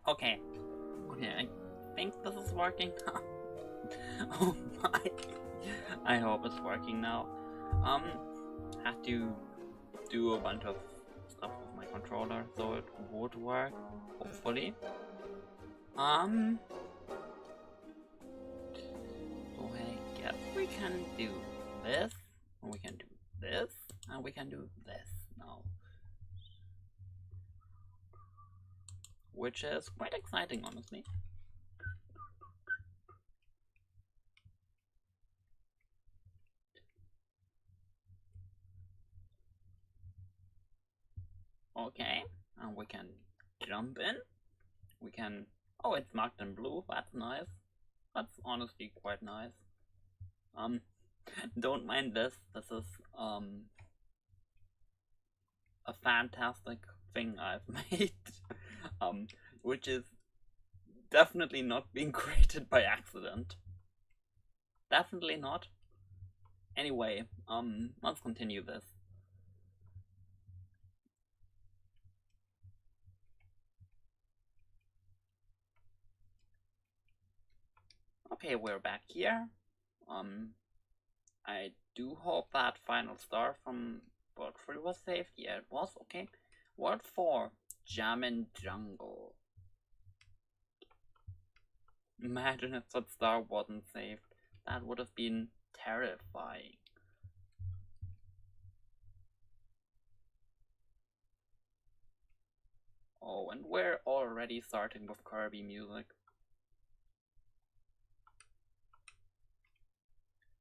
Okay. Okay, I think this is working. Oh my. I hope it's working now. Had to do a bunch of stuff with my controller, so it would work, hopefully. So I guess we can do this, and we can do this, and we can do this now. Which is quite exciting, honestly. Okay, and we can jump in. We can... Oh, it's marked in blue, that's nice. That's honestly quite nice. Don't mind this. This is, a fantastic thing I've made. Which is definitely not being created by accident. Definitely not. Anyway, let's continue this. Okay, we're back here. I do hope that final star from World 3 was saved. Yeah, it was. Okay. World 4, Jammin' Jungle. Imagine if that star wasn't saved. That would have been terrifying. Oh, and we're already starting with Kirby music.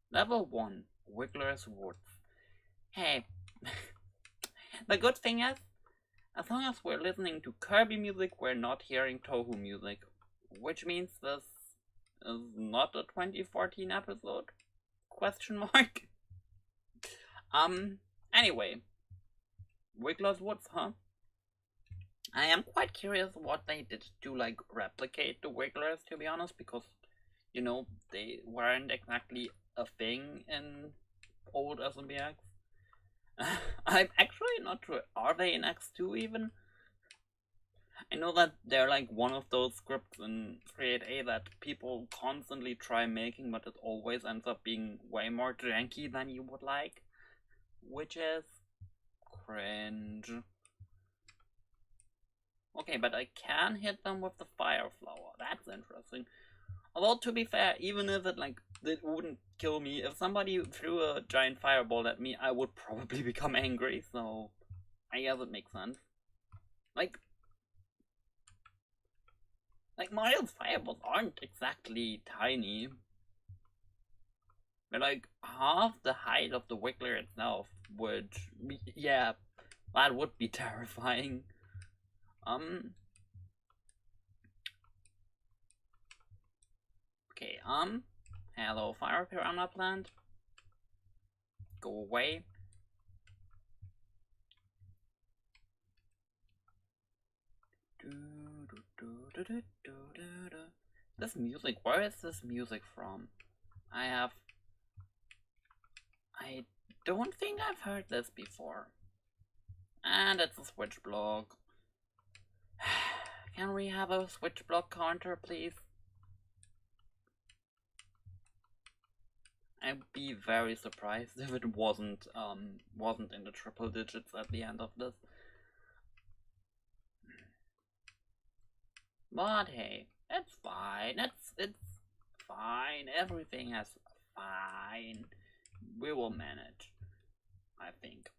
Level 1, Wiggler's Woods. Hey, the good thing is, as long as we're listening to Kirby music, we're not hearing Tohu music. Which means this is not a 2014 episode? Question mark? Anyway. Wiggler's Woods, huh? I am quite curious what they did to, like, replicate the Wigglers, to be honest, because, you know, they weren't exactly a thing in old SMBX. I'm actually not sure. Are they in X2 even? I know that they're like one of those scripts in 3.8a that people constantly try making, but it always ends up being way more janky than you would like. Which is cringe. Okay, but I can hit them with the fire flower. That's interesting. Although, to be fair, even if it wouldn't kill me, if somebody threw a giant fireball at me, I would probably become angry, so I guess it makes sense. Like Mario's fireballs aren't exactly tiny. They're like half the height of the Wiggler itself, which, yeah, that would be terrifying. Okay, hello fire piranha plant. Go away. This music, where is this music from? I don't think I've heard this before. And it's a switch block. Can we have a switch block counter, please? I'd be very surprised if it wasn't in the triple digits at the end of this. But hey, it's fine. It's fine. Everything is fine. We will manage. I think.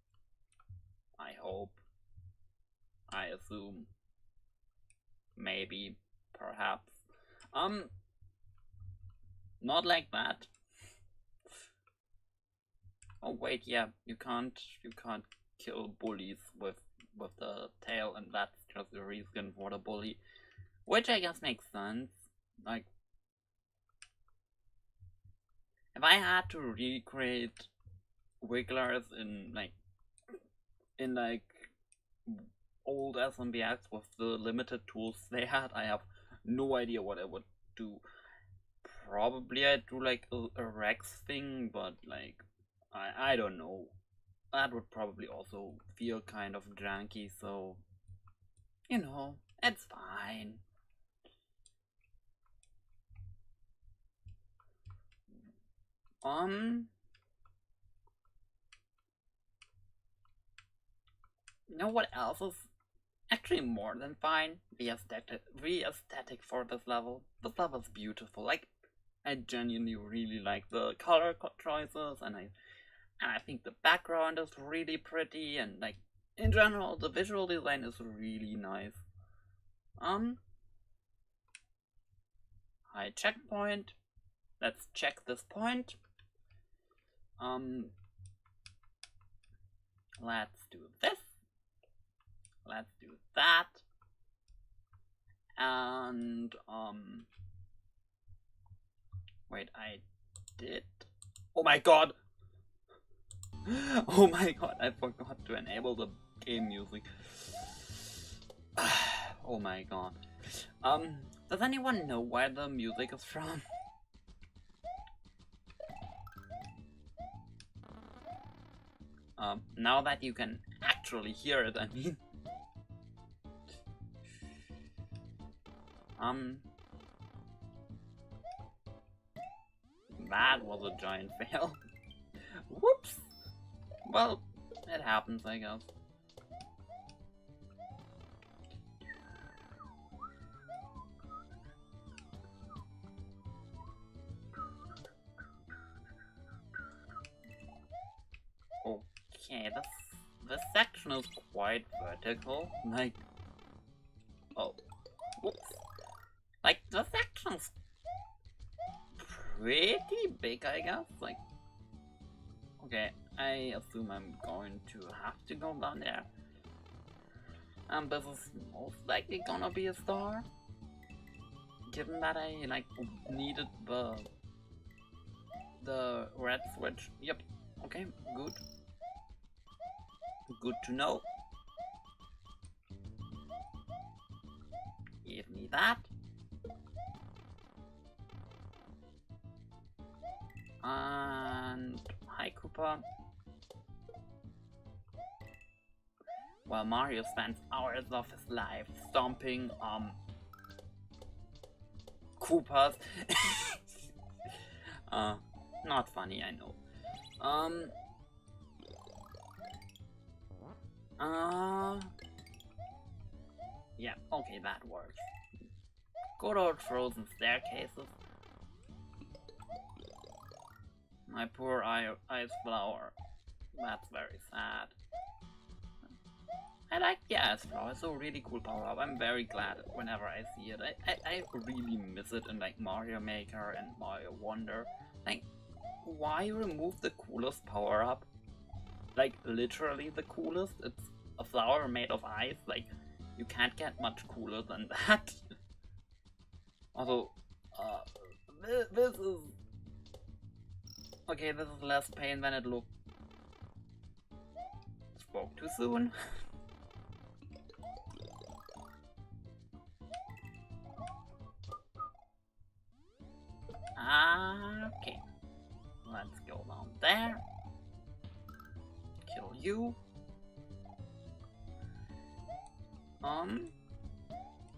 I hope. I assume. Maybe. Perhaps. Not like that. Oh wait, yeah, you can't kill bullies with the tail, and that's just the reason for the bully. Which I guess makes sense. Like, if I had to recreate Wigglers in old SMBX with the limited tools they had, I have no idea what I would do. Probably I'd do like a Rex thing, but like I don't know. That would probably also feel kind of janky, so you know, it's fine. You know what else is actually more than fine? The aesthetic for this level. This level is beautiful. Like, I genuinely really like the color choices, and I think the background is really pretty, and like in general the visual design is really nice. High checkpoint. Let's check this point. Let's do this. Let's do that. And wait, I did. Oh my god! Oh my god, I forgot to enable the game music. Oh my god. Does anyone know where the music is from? Now that you can actually hear it, I mean. That was a giant fail. Whoops! Well, it happens, I guess. Okay, this section is quite vertical. Like, oh, whoops. Like, the section's pretty big, I guess. Like, okay, I assume I'm going to have to go down there. This is most likely gonna be a star, given that I like needed the red switch. Yep. Okay. Good. Good to know. Give me that. And hi, Cooper. While Mario spends hours of his life stomping Koopas. Not funny, I know. Yeah, okay, that works. Good old frozen staircases. My poor ice flower. That's very sad. I like the ice flower, it's a really cool power up. I'm very glad whenever I see it. I really miss it in like Mario Maker and Mario Wonder. Like, why remove the coolest power up? Like, literally the coolest? It's a flower made of ice. Like, you can't get much cooler than that. Also, this is... Okay, this is less pain than it looked. Spoke too soon. Okay. Let's go down there. Kill you.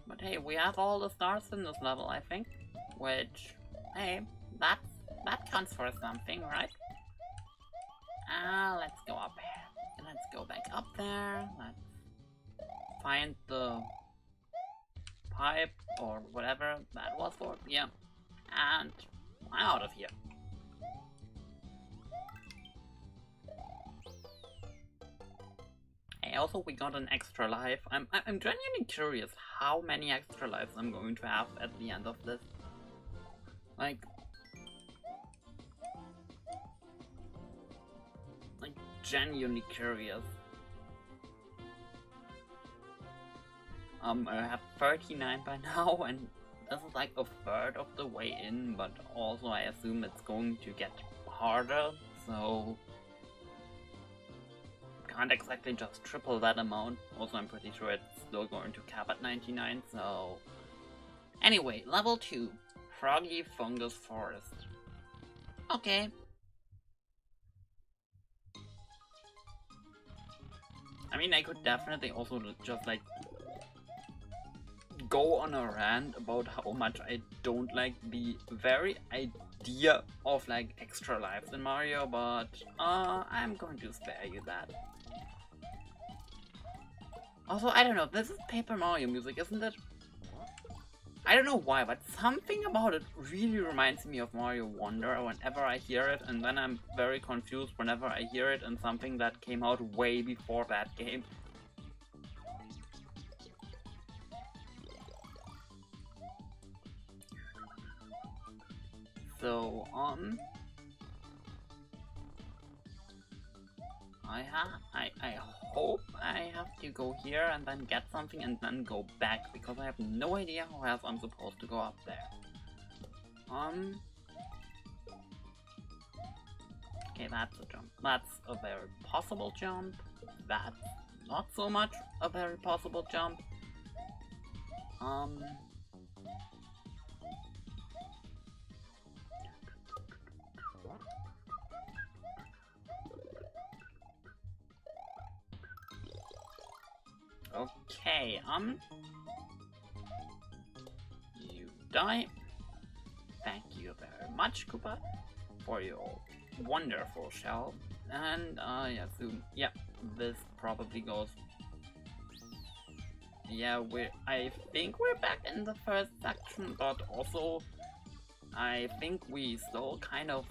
But hey, we have all the stars in this level, I think. Which, hey, that counts for something, right? Let's go up here. Let's go back up there. Let's find the pipe or whatever that was for. Yeah. And I'm out of here. Hey, also we got an extra life. I'm genuinely curious how many extra lives I'm going to have at the end of this. Like genuinely curious. I have 39 by now, and this is like a third of the way in, but also I assume it's going to get harder, so can't exactly just triple that amount. Also, I'm pretty sure it's still going to cap at 99, so... Anyway, level 2. Froggy Fungus Forest. Okay. I mean, I could definitely also just, like, go on a rant about how much I don't like the very idea of like extra lives in Mario, but I'm going to spare you that. Also, I don't know, this is Paper Mario music, isn't it? I don't know why, but something about it really reminds me of Mario Wonder whenever I hear it, and then I'm very confused whenever I hear it in something that came out way before that game. So, I hope I have to go here and then get something and then go back, because I have no idea how else I'm supposed to go up there. Okay, that's a jump. That's a very possible jump. That's not so much a very possible jump. Okay, you die. Thank you very much, Koopa, for your wonderful shell. And, yeah, so, yeah, this probably goes... Yeah, I think we're back in the first section, but also, I think we still kind of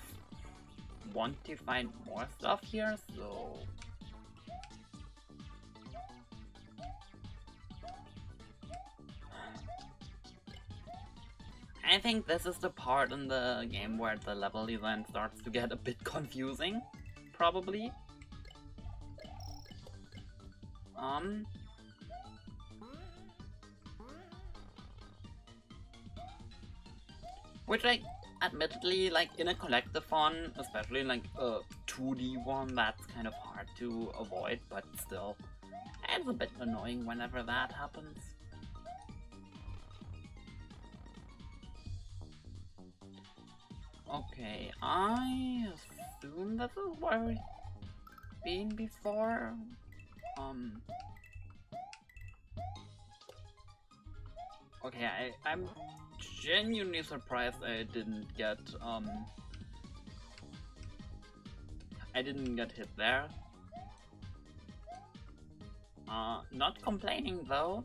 want to find more stuff here, so... I think this is the part in the game where the level design starts to get a bit confusing, probably. Which, like, admittedly, like, in a collectathon, especially like a 2D one, that's kind of hard to avoid, but still, it's a bit annoying whenever that happens. Okay, I assume this is where we've been before. Okay, I'm genuinely surprised I didn't get hit there. Not complaining though.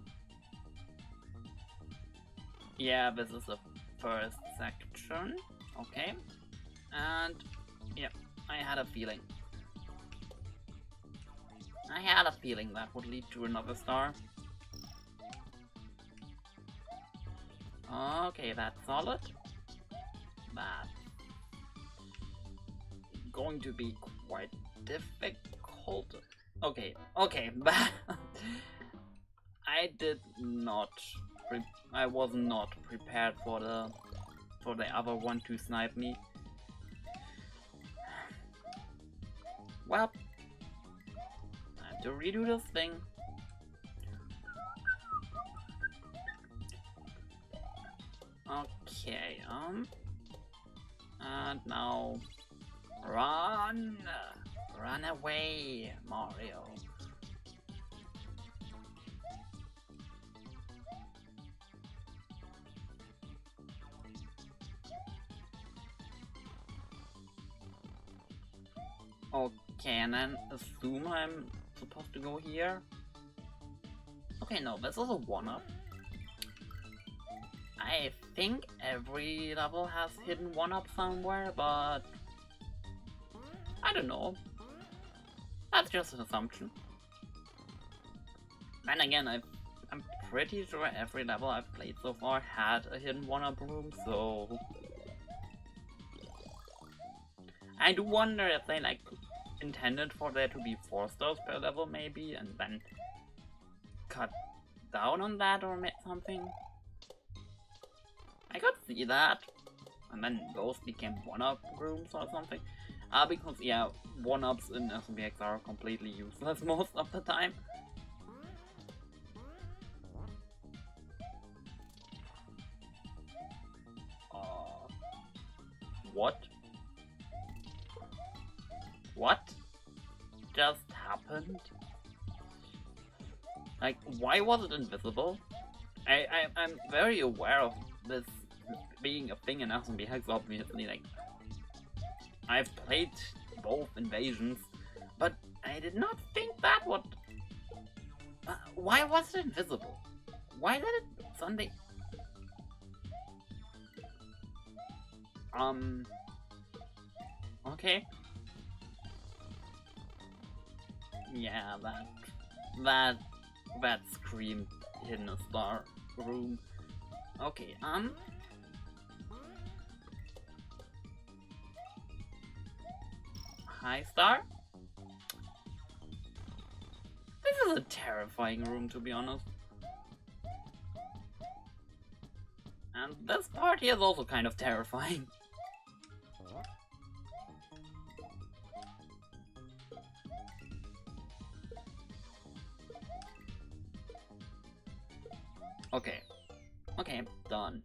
Yeah, this is the first section. Okay, and yeah, I had a feeling. That would lead to another star. Okay, that's solid. That's going to be quite difficult. Okay, I was not prepared for the other one to snipe me. Well, I have to redo this thing. Okay, and now run away, Mario. Okay, and then assume I'm supposed to go here. Okay, no, this is a one-up. I think every level has hidden one-up somewhere, but I don't know. That's just an assumption. Then again, I'm pretty sure every level I've played so far had a hidden one-up room, so... I do wonder if they like intended for there to be 4 stars per level maybe, and then cut down on that or something. I could see that, and then those became 1-up rooms or something. Because yeah, 1-ups in SMBX are completely useless most of the time. What? What just happened? Like, why was it invisible? I'm very aware of this being a thing in SMBX, obviously, like, I've played both invasions, but I did not think that would... why was it invisible? Why did it suddenly... Okay. Yeah, that screamed hidden a star room. Okay, high star? This is a terrifying room, to be honest. And this part here is also kind of terrifying. Okay, done.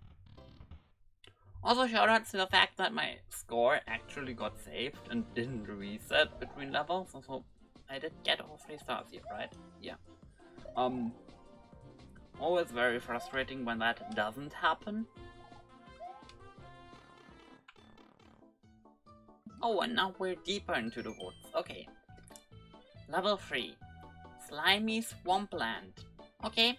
Also, shoutouts to the fact that my score actually got saved and didn't reset between levels, so I did get all 3 stars here, right? Yeah. Always very frustrating when that doesn't happen. Oh, and now we're deeper into the woods. Okay. Level 3. Slimy Swampland. Okay.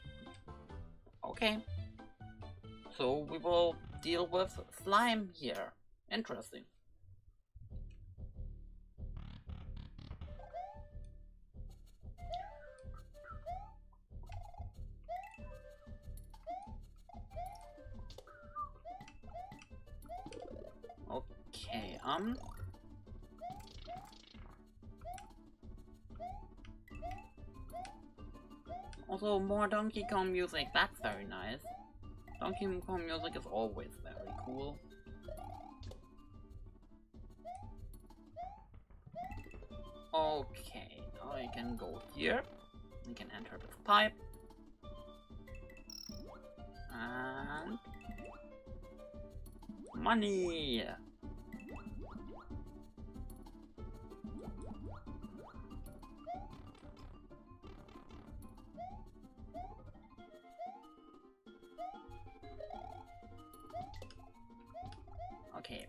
So we will deal with slime here. Interesting. Okay, also more Donkey Kong music, that's very nice. Donkey Kong music is always very cool. Okay, now I can go here. I can enter this pipe. And... money! Okay,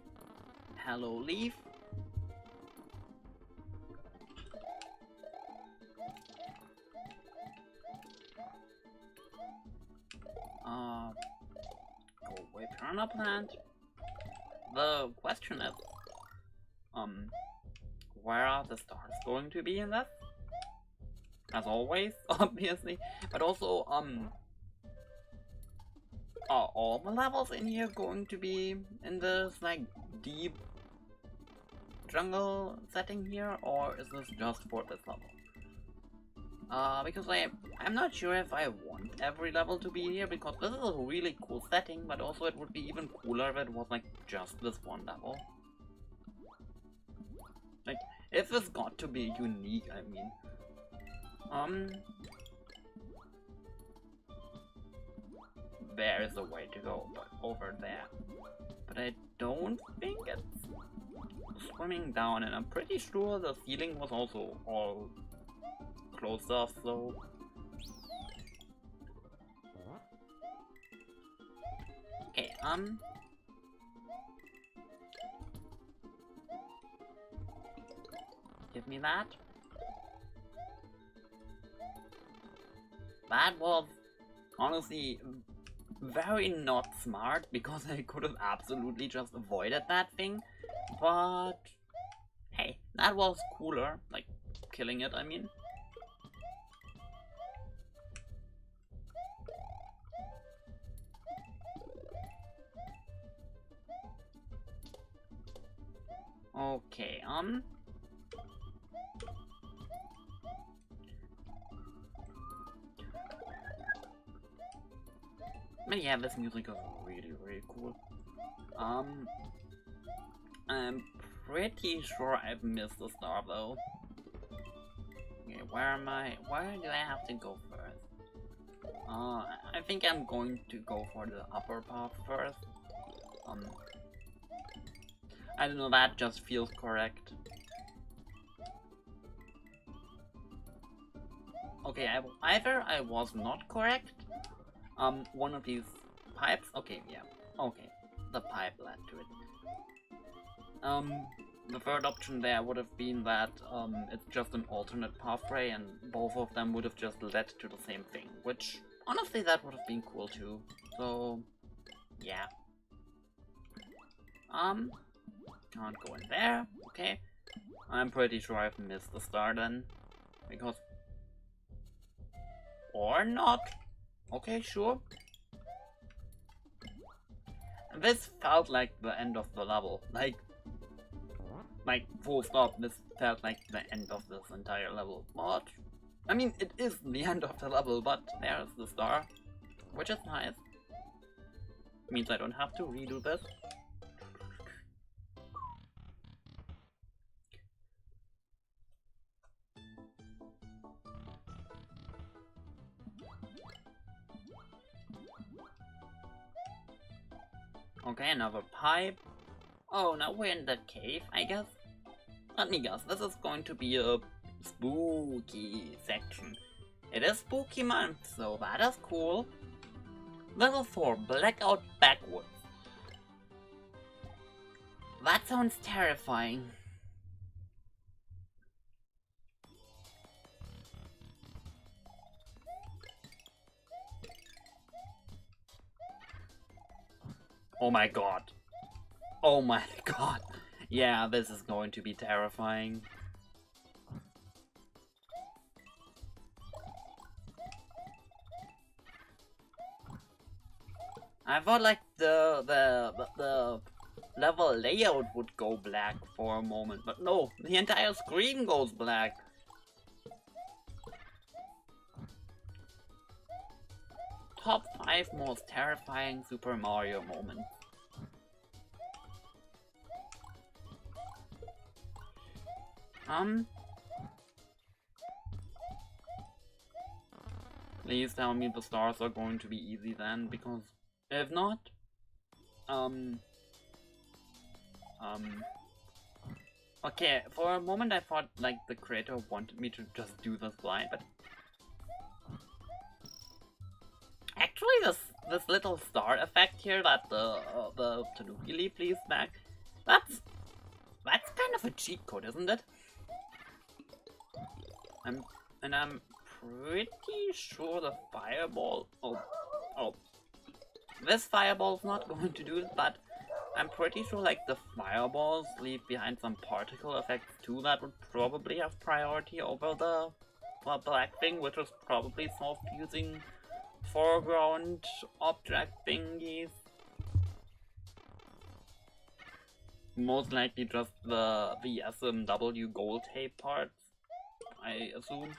hello leaf. Go away piranha plant. The question is, where are the stars going to be in this? As always, obviously, but also, are all the levels in here going to be in this, like, deep jungle setting here, or is this just for this level? Because I'm not sure if I want every level to be here, because this is a really cool setting, but also it would be even cooler if it was, like, just this one level. Like, if it's got to be unique, I mean. There is a way to go, but over there. But I don't think it's swimming down, and I'm pretty sure the ceiling was also all closed off, so... Okay, give me that. That was honestly very not smart, because I could have absolutely just avoided that thing, but hey, that was cooler, like killing it, I mean. Okay, but yeah, this music is really, really cool. I'm pretty sure I've missed a star though. Okay, where am I? Where do I have to go first? I think I'm going to go for the upper path first. I don't know, that just feels correct. Okay, either I was not correct, one of these pipes, okay, yeah, okay, the pipe led to it. The third option there would have been that it's just an alternate pathway and both of them would have just led to the same thing, which honestly that would have been cool too. So yeah. Can't go in there. Okay. I'm pretty sure I've missed the star then. Because... Or not. Okay, sure. This felt like the end of the level. Like full stop, this felt like the end of this entire level. But, I mean, it is the end of the level, but there's the star. Which is nice. Means I don't have to redo this. Okay, another pipe. Oh, now we're in that cave, I guess. Let me guess, this is going to be a spooky section. It is spooky month, so that is cool. Level 4, Blackout Backwoods. That sounds terrifying. Oh my god. Oh my god. Yeah, this is going to be terrifying. I thought like the level layout would go black for a moment, but no, the entire screen goes black. Top 5 most terrifying Super Mario moments. Please tell me the stars are going to be easy then, because if not, okay, for a moment I thought like the creator wanted me to just do this blind, but actually this little star effect here that the Tanuki leaf leaves back, that's kind of a cheat code, isn't it? I'm pretty sure the fireball. Oh, this fireball's not going to do it, but I'm pretty sure like the fireballs leave behind some particle effects too that would probably have priority over the black thing, which was probably solved using foreground object thingies. Most likely just the SMW gold tape parts, I assume.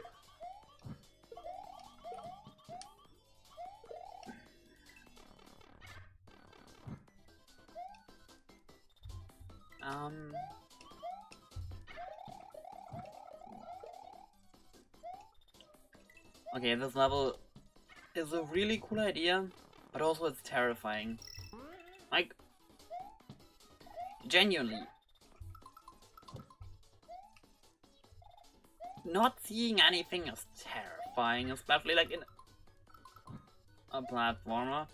Okay, this level is a really cool idea, but also it's terrifying. Like, genuinely. Not seeing anything is terrifying, especially like in a platformer.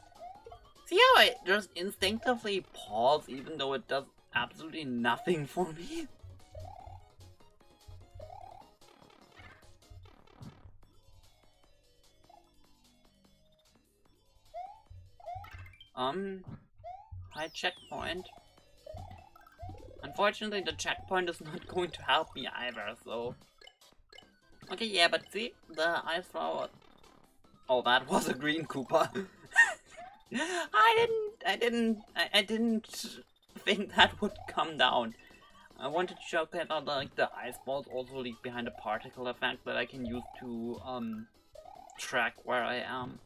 See how I just instinctively pause even though it does absolutely nothing for me? High checkpoint. Unfortunately, the checkpoint is not going to help me either, so... Okay, yeah, but see, the ice flower... Oh, that was a green Koopa. I didn't think that would come down. I wanted to show that like the ice balls also leave behind a particle effect that I can use to track where I am.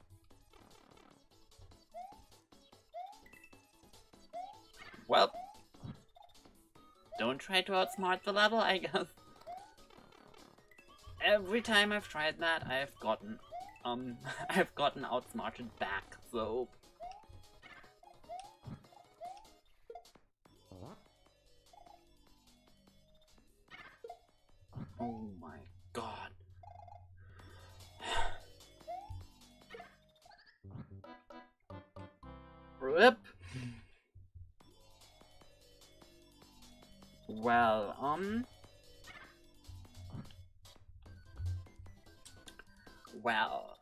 Well, don't try to outsmart the level, I guess. Every time I've tried that, I've gotten outsmarted back, so... Oh my god. RIP! Well, well,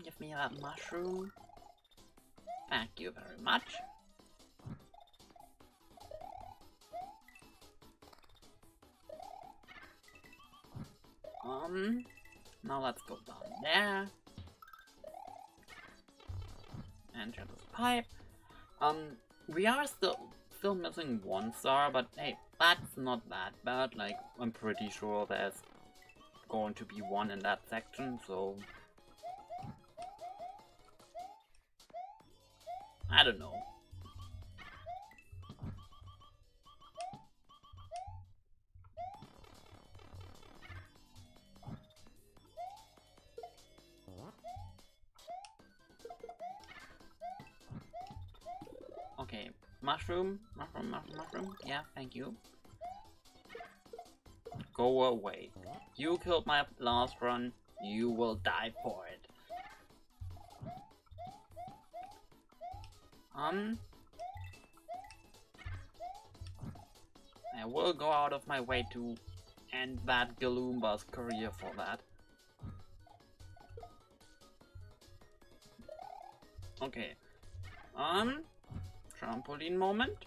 give me that mushroom. Thank you very much. Now let's go down there. Enter this pipe. We are still missing 1 star, but hey, that's not that bad. Like, I'm pretty sure there's going to be 1 in that section, so I don't know. Okay, mushroom. Yeah, thank you. Go away. You killed my last run. You will die for it. I will go out of my way to end that Galoomba's career for that. Okay. Trampoline moment.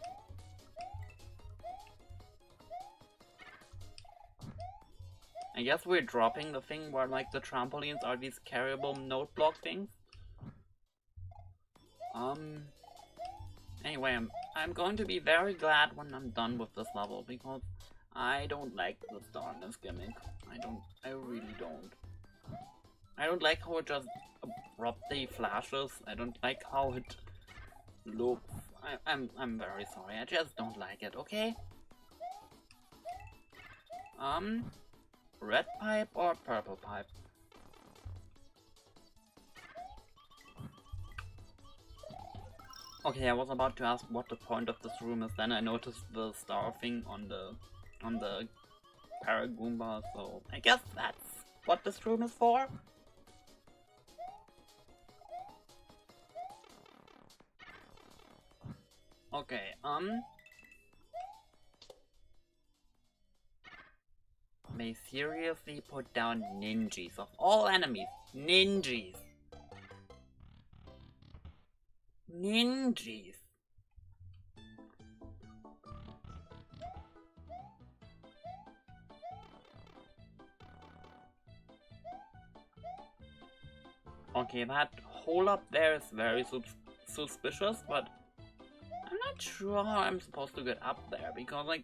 I guess we're dropping the thing where like the trampolines are these carryable note block things. Anyway, I'm going to be very glad when I'm done with this level because I don't like the starness gimmick. I really don't. I don't like how it just abruptly flashes. I don't like how it looks. I'm very sorry. I just don't like it, okay? Red pipe or purple pipe? Okay, I was about to ask what the point of this room is, then I noticed the star thing on the Paragoomba, so I guess that's what this room is for. Okay, they seriously put down ninjas of all enemies. Ninjas. Ninjas. Okay, that hole up there is very suspicious, but I'm not sure how I'm supposed to get up there, because like,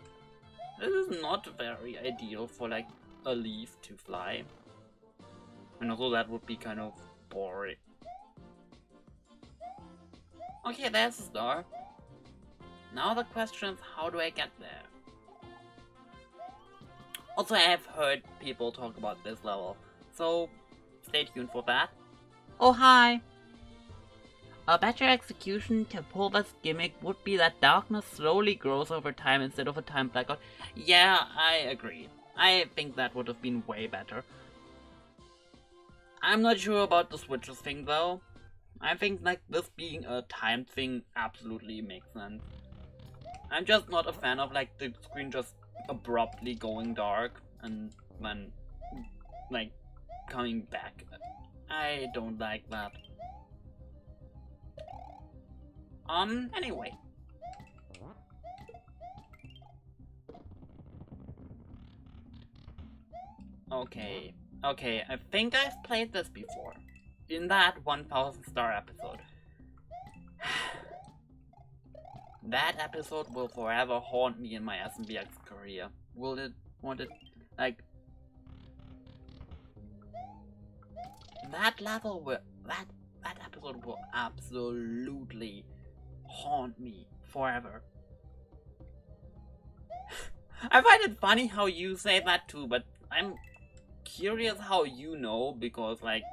this is not very ideal for like a leaf to fly. And also that would be kind of boring. Okay, there's a star. Now the question is, how do I get there? Also, I have heard people talk about this level, so stay tuned for that. Oh, hi! A better execution to pull this gimmick would be that darkness slowly grows over time instead of a time blackout. Yeah, I agree. I think that would have been way better. I'm not sure about the switches thing though. I think like this being a timed thing absolutely makes sense. I'm just not a fan of like the screen just abruptly going dark and then like coming back. I don't like that. Anyway. Okay, I think I've played this before. In that 1000 star episode. That episode will forever haunt me in my SMBX career. Won't it, like... That level will, that episode will absolutely haunt me forever. I find it funny how you say that too, but I'm curious how you know, because like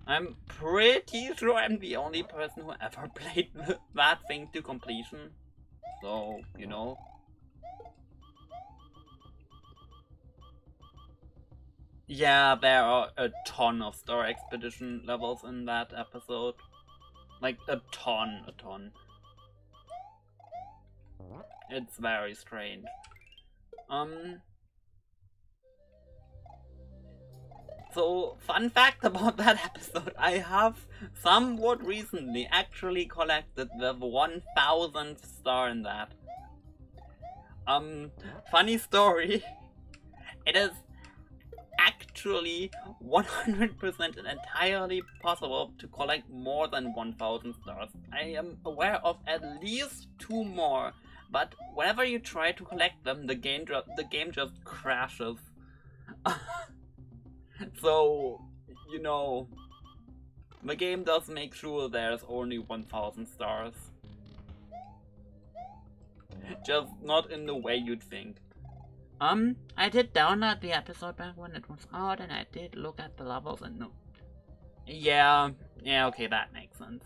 I'm pretty sure I'm the only person who ever played that thing to completion. So, you know. Yeah, there are a ton of Star Expedition levels in that episode. Like, a ton. It's very strange. So, fun fact about that episode, I have somewhat recently actually collected the 1000th star in that. Funny story, it is actually 100% and entirely possible to collect more than 1000 stars. I am aware of at least 2 more, but whenever you try to collect them, the game just crashes. So, you know, the game does make sure there's only 1000 stars. Just not in the way you'd think. I did download the episode back when it was out, and I did look at the levels, and no. Yeah, okay, that makes sense.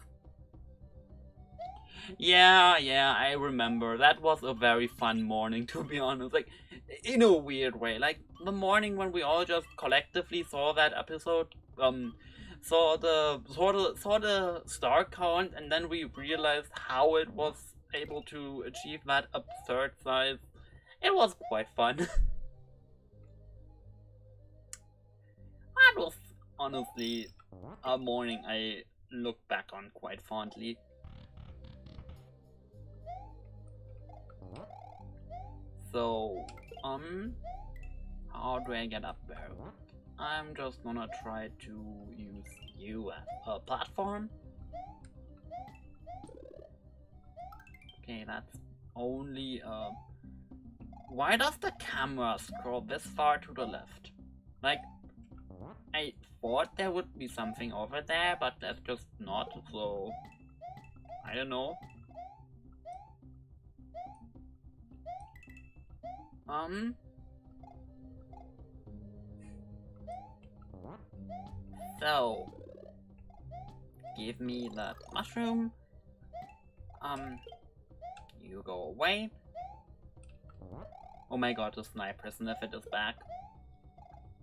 Yeah, I remember. That was a very fun morning, to be honest. Like, in a weird way. Like, the morning when we all just collectively saw that episode, saw the star count, and then we realized how it was able to achieve that absurd size. It was quite fun. That was honestly a morning I look back on quite fondly. So, how do I get up there? I'm just gonna try to use you as a platform. Okay, that's only why does the camera scroll this far to the left? Like, I thought there would be something over there, but that's just not, so I don't know. So, give me that mushroom. You go away. Oh my god, the sniper sniffet is back.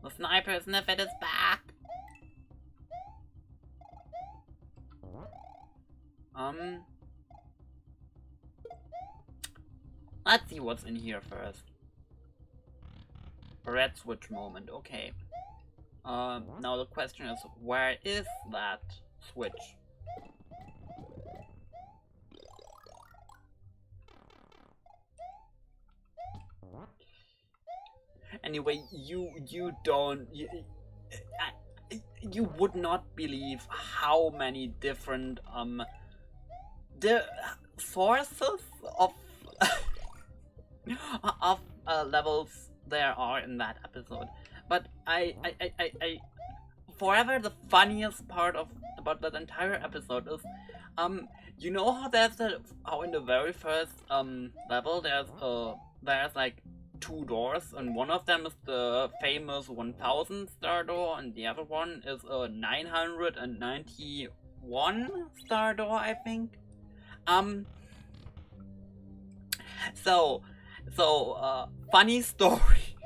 The sniper sniffet is back! Let's see what's in here first. Red switch moment, okay. Now the question is, where is that switch? Anyway, you would not believe how many different the sources of of levels there are in that episode. But I forever the funniest part about that entire episode is you know how how in the very first level there's like 2 doors, and one of them is the famous 1000 star door, and the other one is a 991 star door, I think. So funny story.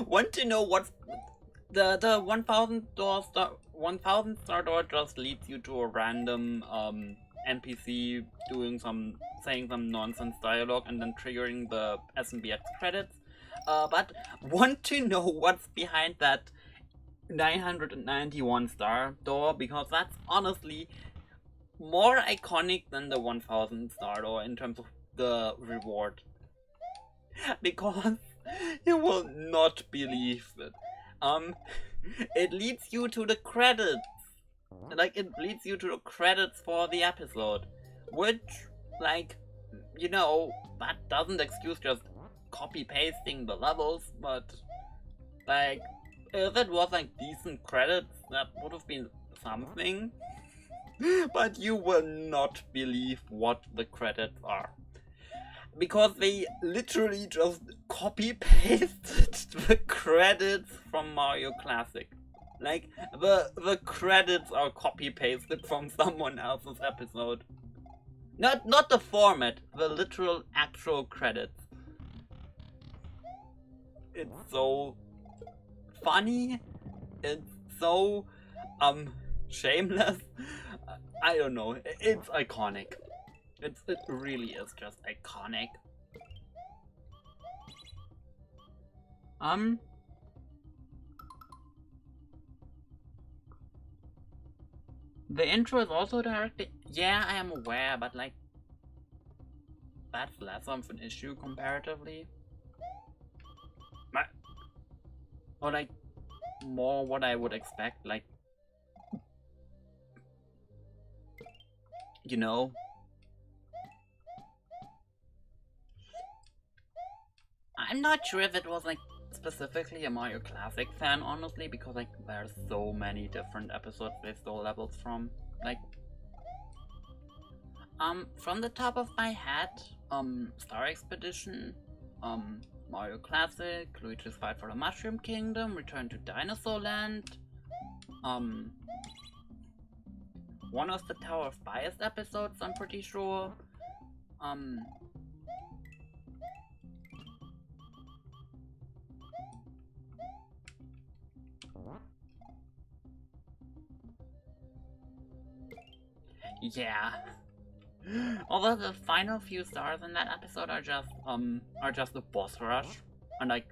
Want to know what's the 1000 star door just leads you to a random NPC saying some nonsense dialogue and then triggering the SMBX credits. But want to know what's behind that 991 star door, because that's honestly more iconic than the 1000 star door in terms of the reward. Because you will not believe it. It leads you to the credits. Like, it leads you to the credits for the episode. Which, like, you know, that doesn't excuse just copy-pasting the levels, but, like, if it was, like, decent credits, that would have been something. But you will not believe what the credits are. Because they literally just copy-pasted the credits from Mario Classic. Like, the credits are copy-pasted from someone else's episode. Not the format, the literal actual credits. It's so funny, it's so shameless. I don't know, it's iconic. It really is just iconic. Um, the intro is also directly. Yeah, I am aware, but like, that's less of an issue comparatively. Or like, more what I would expect, like, you know. I'm not sure if it was like specifically a Mario Classic fan, honestly, because like there's so many different episodes they stole levels from. Like, from the top of my head, Star Expedition, Mario Classic, Luigi's Fight for the Mushroom Kingdom, Return to Dinosaur Land, one of the Tower of Bias episodes, I'm pretty sure, yeah. Although the final few stars in that episode are just the boss rush, and like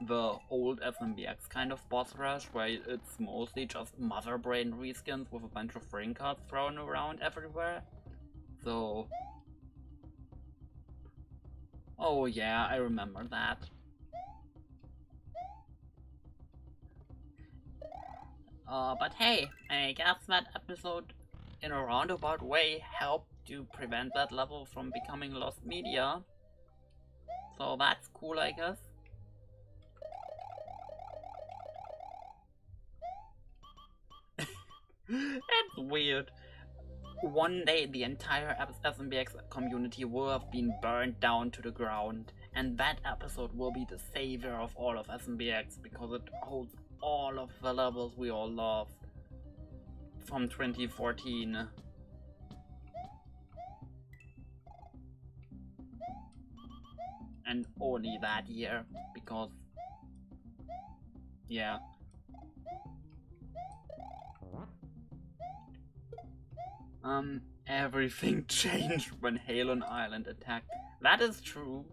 the old SMBX kind of boss rush, where it's mostly just mother brain reskins with a bunch of ring cards thrown around everywhere. So, oh yeah, I remember that. But hey, I guess that episode, in a roundabout way, helped to prevent that level from becoming lost media. So that's cool, I guess. That's weird. One day the entire SMBX community will have been burned down to the ground, and that episode will be the savior of all of SMBX because it holds all of the levels we all love from 2014. And only that year, because yeah. Everything changed when Halon Island attacked. That is true.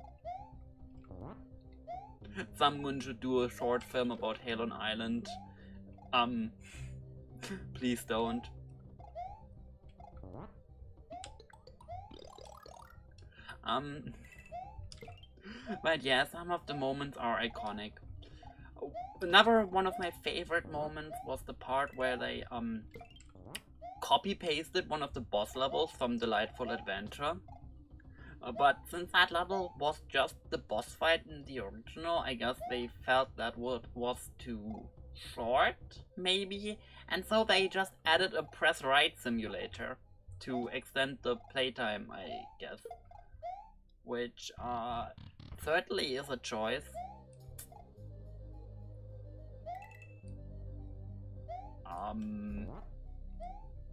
Someone should do a short film about Halon Island. Please don't. But yeah, some of the moments are iconic. Another one of my favorite moments was the part where they, copy-pasted one of the boss levels from Delightful Adventure. But since that level was just the boss fight in the original, I guess they felt that was too short, maybe, and so they just added a press right simulator to extend the playtime, I guess. Which, certainly is a choice.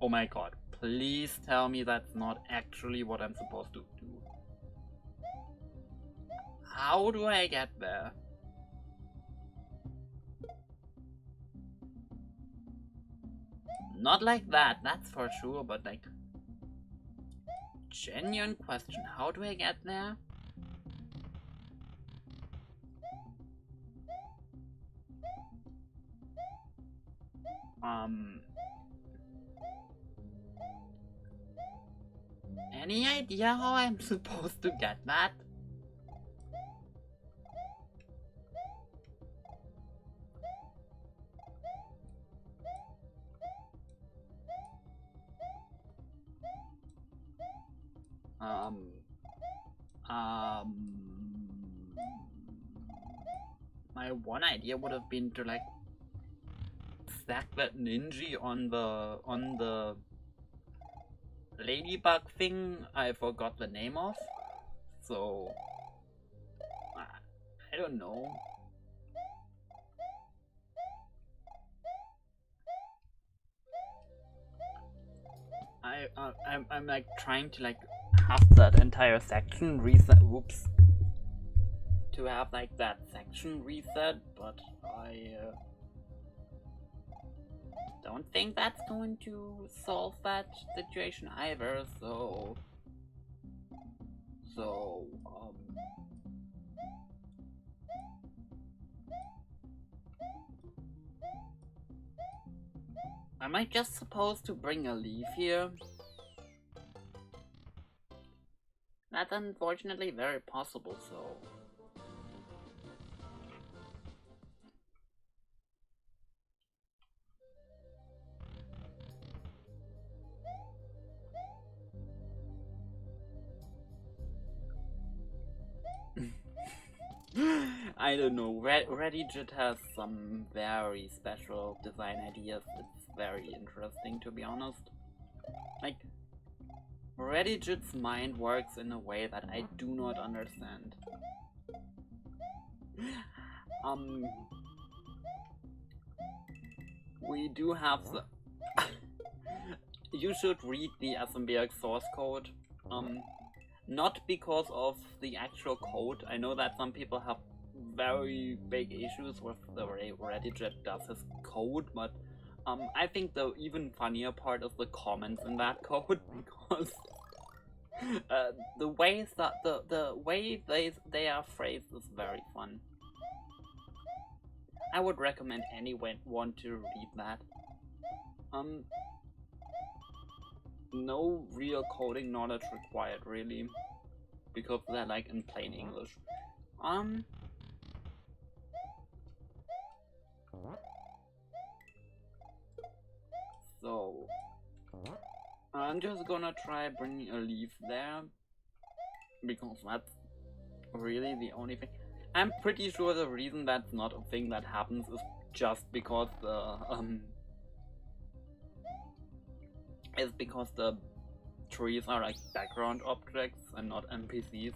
Oh my god, please tell me that's not actually what I'm supposed to do. How do I get there? Not like that, that's for sure, but like... Genuine question, how do I get there? Any idea how I'm supposed to get that? My one idea would have been to like stack that ninja on the ladybug thing I forgot the name of. So I don't know. I'm like trying to like have that entire section reset. Whoops. To have like that section reset, but I don't think that's going to solve that situation either. So Am I just supposed to bring a leaf here? That's unfortunately very possible, so... I don't know, Reddit has some very special design ideas. It's very interesting, to be honest. Like, Reddit's mind works in a way that I do not understand. We do have the... You should read the SMBX source code. Not because of the actual code. I know that some people have very big issues with the way Reddit does his code, but I think the even funnier part is the comments in that code, because the way that the way they are phrased is very fun. I would recommend anyone to read that. No real coding knowledge required, really, because they're like in plain English. So I'm just gonna try bringing a leaf there, because that's really the only thing. I'm pretty sure the reason that's not a thing that happens is just because the trees are like background objects and not NPCs.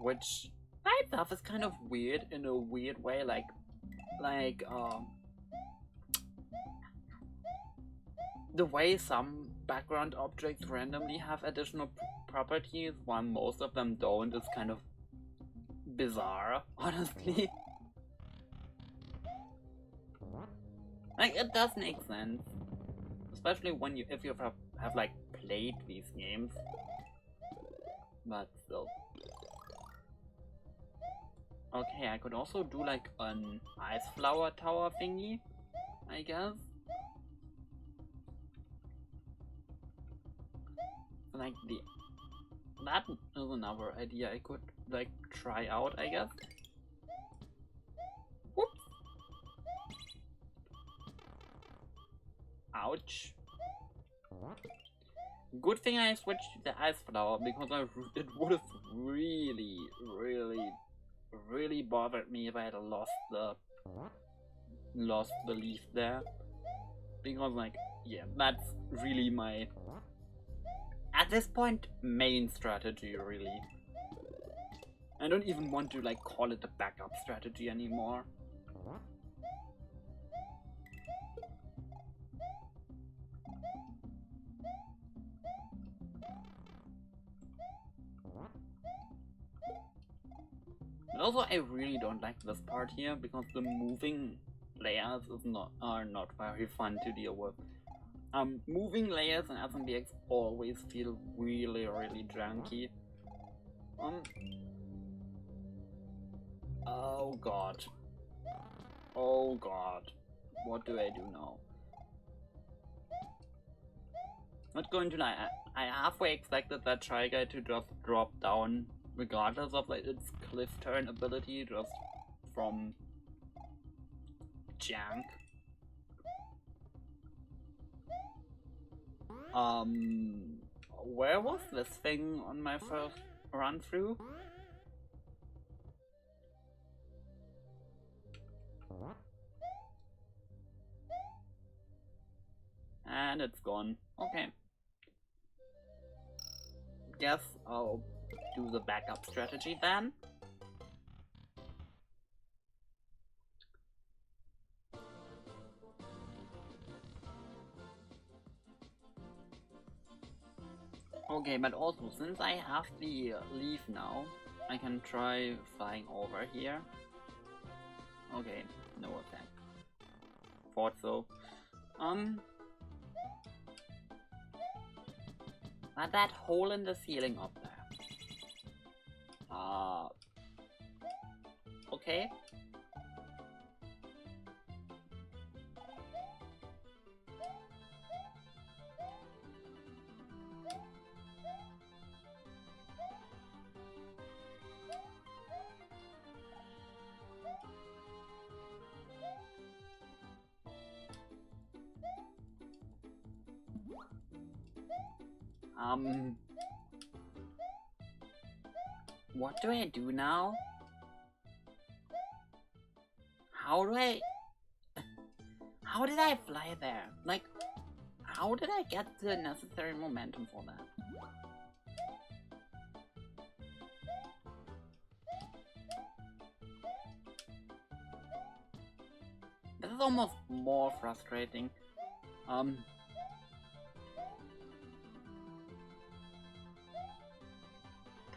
Which by itself is kind of weird in a weird way, like the way some background objects randomly have additional properties while most of them don't is kind of bizarre, honestly. Like, it does make sense, especially when if you have like played these games, but still. Okay, I could also do like an ice flower tower thingy, I guess. Like that is another idea I could like try out, I guess. Whoops. Ouch. Good thing I switched to the ice flower, because it would have really bothered me if I had lost the leaf there. Because like, yeah, that's really my, at this point, main strategy, really. I don't even want to like call it a backup strategy anymore. But also, I really don't like this part here, because the moving layers are not very fun to deal with. Moving layers in SMBX always feel really janky. Oh god. Oh god. What do I do now? Not going to lie, I halfway expected that Shy Guy to just drop down regardless of like its cliff turn ability, just from jank. Where was this thing on my first run through? And it's gone. Okay. Guess I'll do the backup strategy then. Okay, but also, since I have the leaf now, I can try flying over here. Okay, no effect. Thought so. But that hole in the ceiling up there. Okay. What do I do now? How did I fly there? Like, how did I get the necessary momentum for that? This is almost more frustrating.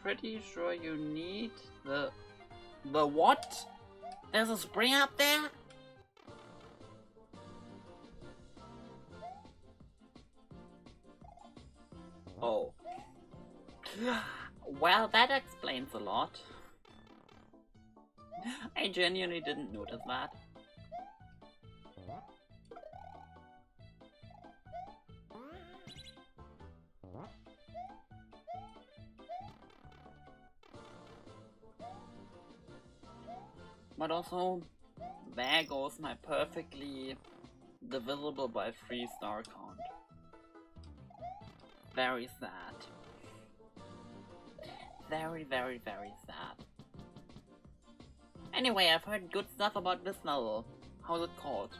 Pretty sure you need the what? There's a spring up there? Oh. Well, that explains a lot. I genuinely didn't notice that. But also, there goes my perfectly divisible by 3 star count. Very sad. Very, very, very sad. Anyway, I've heard good stuff about this level. How's it called?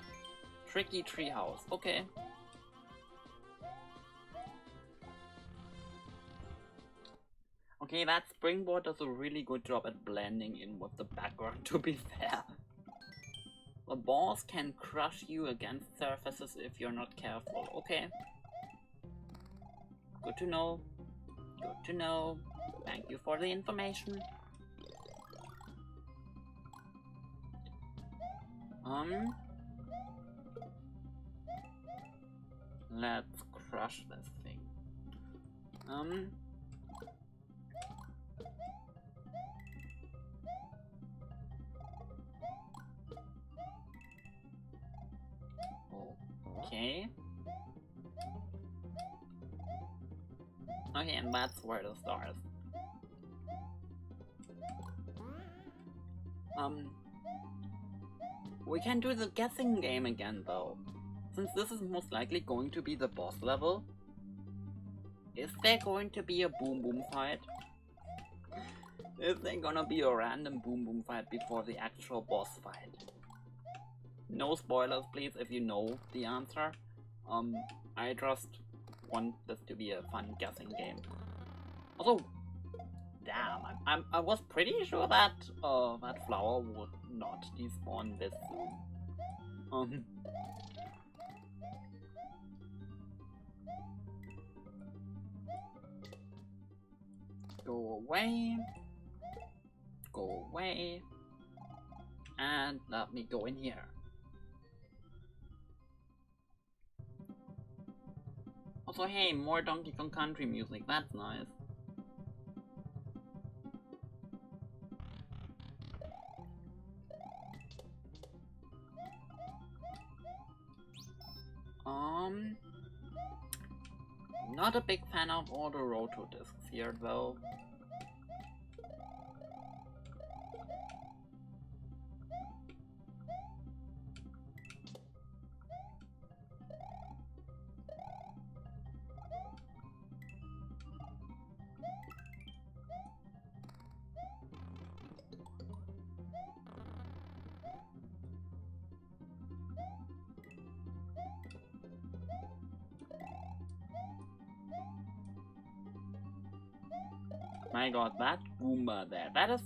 Tricky Treehouse. Okay. Okay, that springboard does a really good job at blending in with the background, to be fair. The balls can crush you against surfaces if you're not careful. Okay. Good to know. Good to know. Thank you for the information. Let's crush this thing. Okay. Okay, and that's where the star is. We can do the guessing game again though. Since this is most likely going to be the boss level. Is there going to be a boom boom fight? Is there gonna be a random boom boom fight before the actual boss fight? No spoilers please if you know the answer. I just want this to be a fun guessing game. Also, damn, I was pretty sure that that flower would not despawn this soon. Go away. Go away. And let me go in here. Also, hey, more Donkey Kong Country music, that's nice. Not a big fan of all the roto discs here though. My god, that Goomba there, that is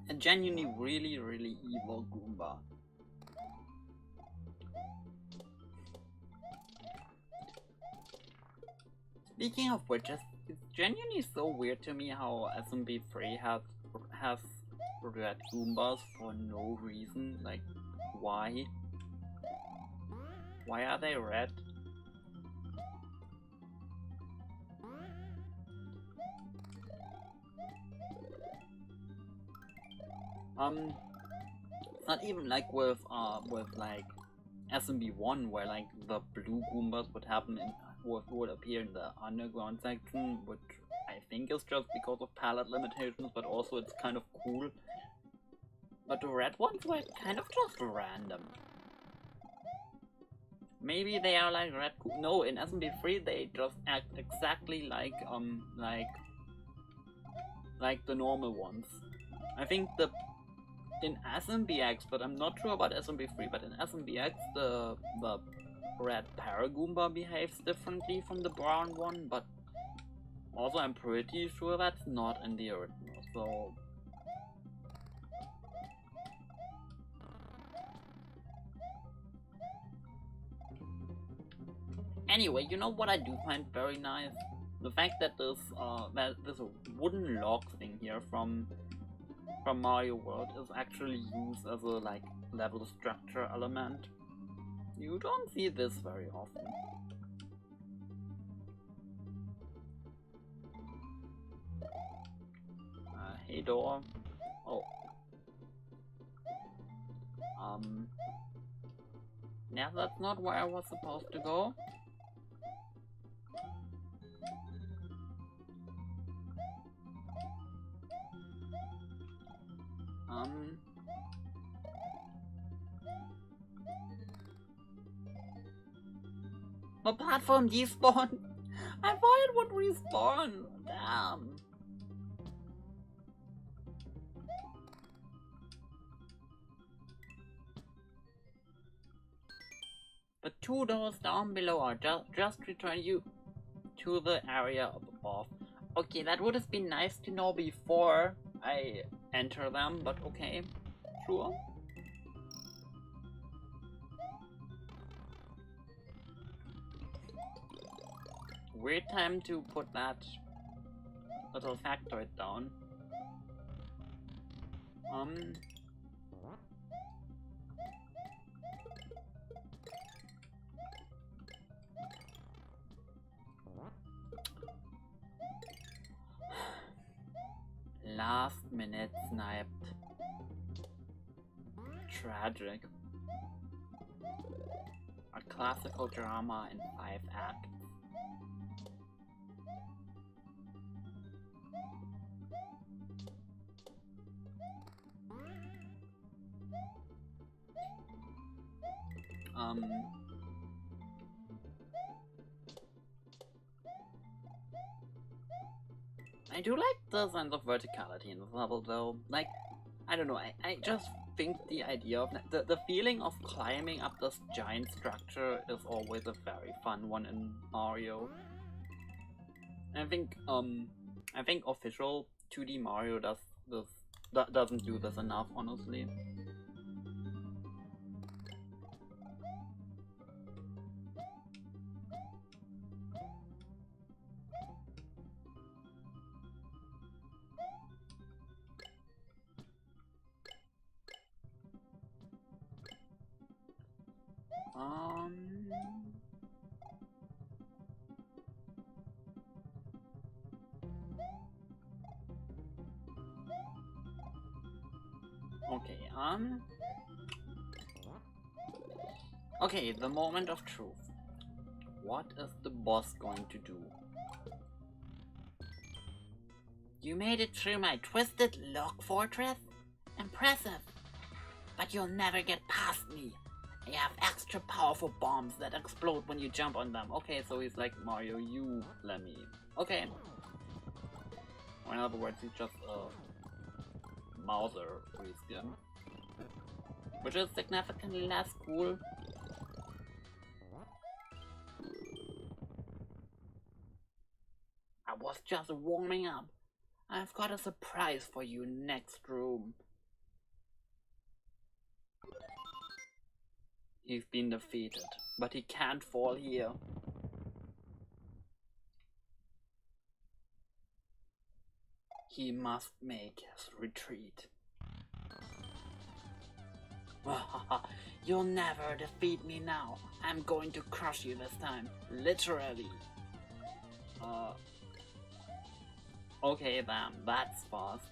a genuinely really, really evil Goomba. Speaking of which, it's genuinely so weird to me how SMB3 has red Goombas for no reason. Like, why? Why are they red? It's not even like with like SMB1 where like the blue Goombas would appear in the underground section, which I think is just because of palette limitations, but also it's kind of cool. But the red ones were kind of just random. Maybe they are like red. No, in SMB3 they just act exactly like the normal ones. I think in SMBX, but I'm not sure about SMB3. But in SMBX, the red Paragoomba behaves differently from the brown one. But also, I'm pretty sure that's not in the original. So. Anyway, you know what I do find very nice? The fact that there's a wooden log thing here from Mario World is actually used as a like level structure element. You don't see this very often. Hey door. Oh. Yeah, that's not where I was supposed to go. The platform despawned. I thought it would respawn. Damn. The 2 doors down below are just return you to the area up above. Okay, that would have been nice to know before I enter them, but okay, sure. Weird time to put that little factoid down. Last minute sniped. Tragic. A classical drama in 5 acts. I do like the sense of verticality in this level though. Like, I don't know, I just think the idea of the feeling of climbing up this giant structure is always a very fun one in Mario. I think official 2D Mario doesn't do this enough, honestly. Okay, the moment of truth. What is the boss going to do? You made it through my twisted log fortress? Impressive! But you'll never get past me. I have extra powerful bombs that explode when you jump on them. Okay, so he's like, Mario, you let me. Okay. Or in other words, he's just a Mauser reskin. Which is significantly less cool. I was just warming up. I've got a surprise for you next room. He's been defeated, but he can't fall here. He must make his retreat. You'll never defeat me now. I'm going to crush you this time. Literally. Okay then, that's fast.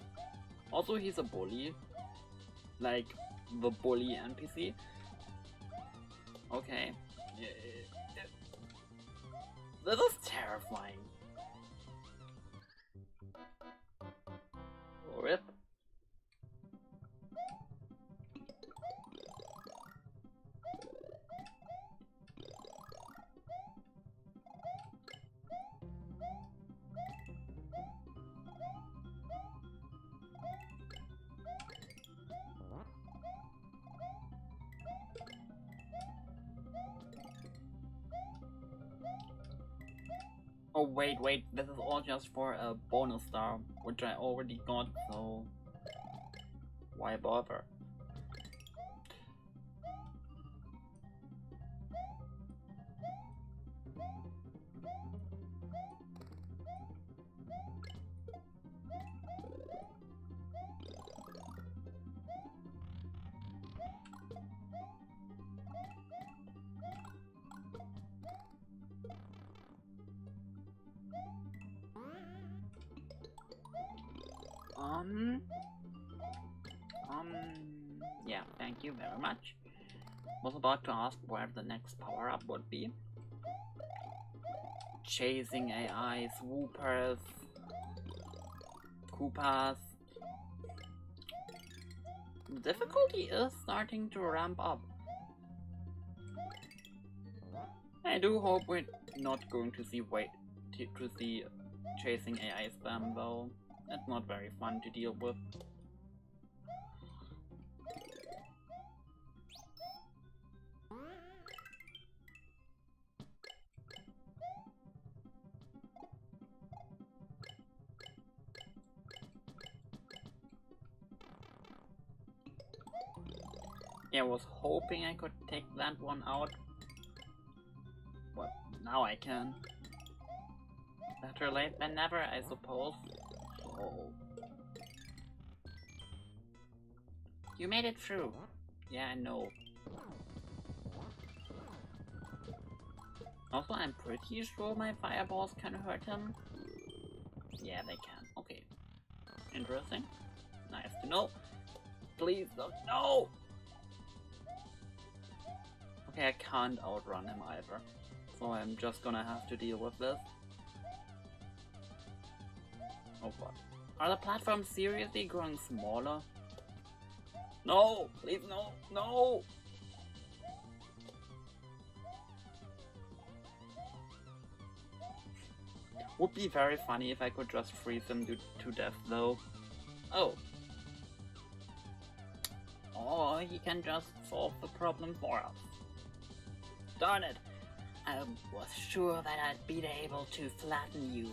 Also, he's a bully. Like, the bully NPC. Okay. This is terrifying. Rip. Oh wait, this is all just for a bonus star, which I already got, so why bother? Yeah, thank you very much. Was about to ask where the next power-up would be. Chasing AI, swoopers, Koopas. The difficulty is starting to ramp up. I do hope we're not going to see chasing AI spam though. It's not very fun to deal with. Yeah, I was hoping I could take that one out. Well, now I can. Better late than never, I suppose. So... You made it through. Yeah, I know. Also, I'm pretty sure my fireballs can hurt him. Yeah, they can. Okay. Interesting. Nice to know. Please don't. No! Okay, I can't outrun him either. So I'm just gonna have to deal with this. Oh god. Are the platforms seriously growing smaller? No! Please no! No! Would be very funny if I could just freeze them to death though. Oh. Or he can just solve the problem for us. Darn it! I was sure that I'd be able to flatten you.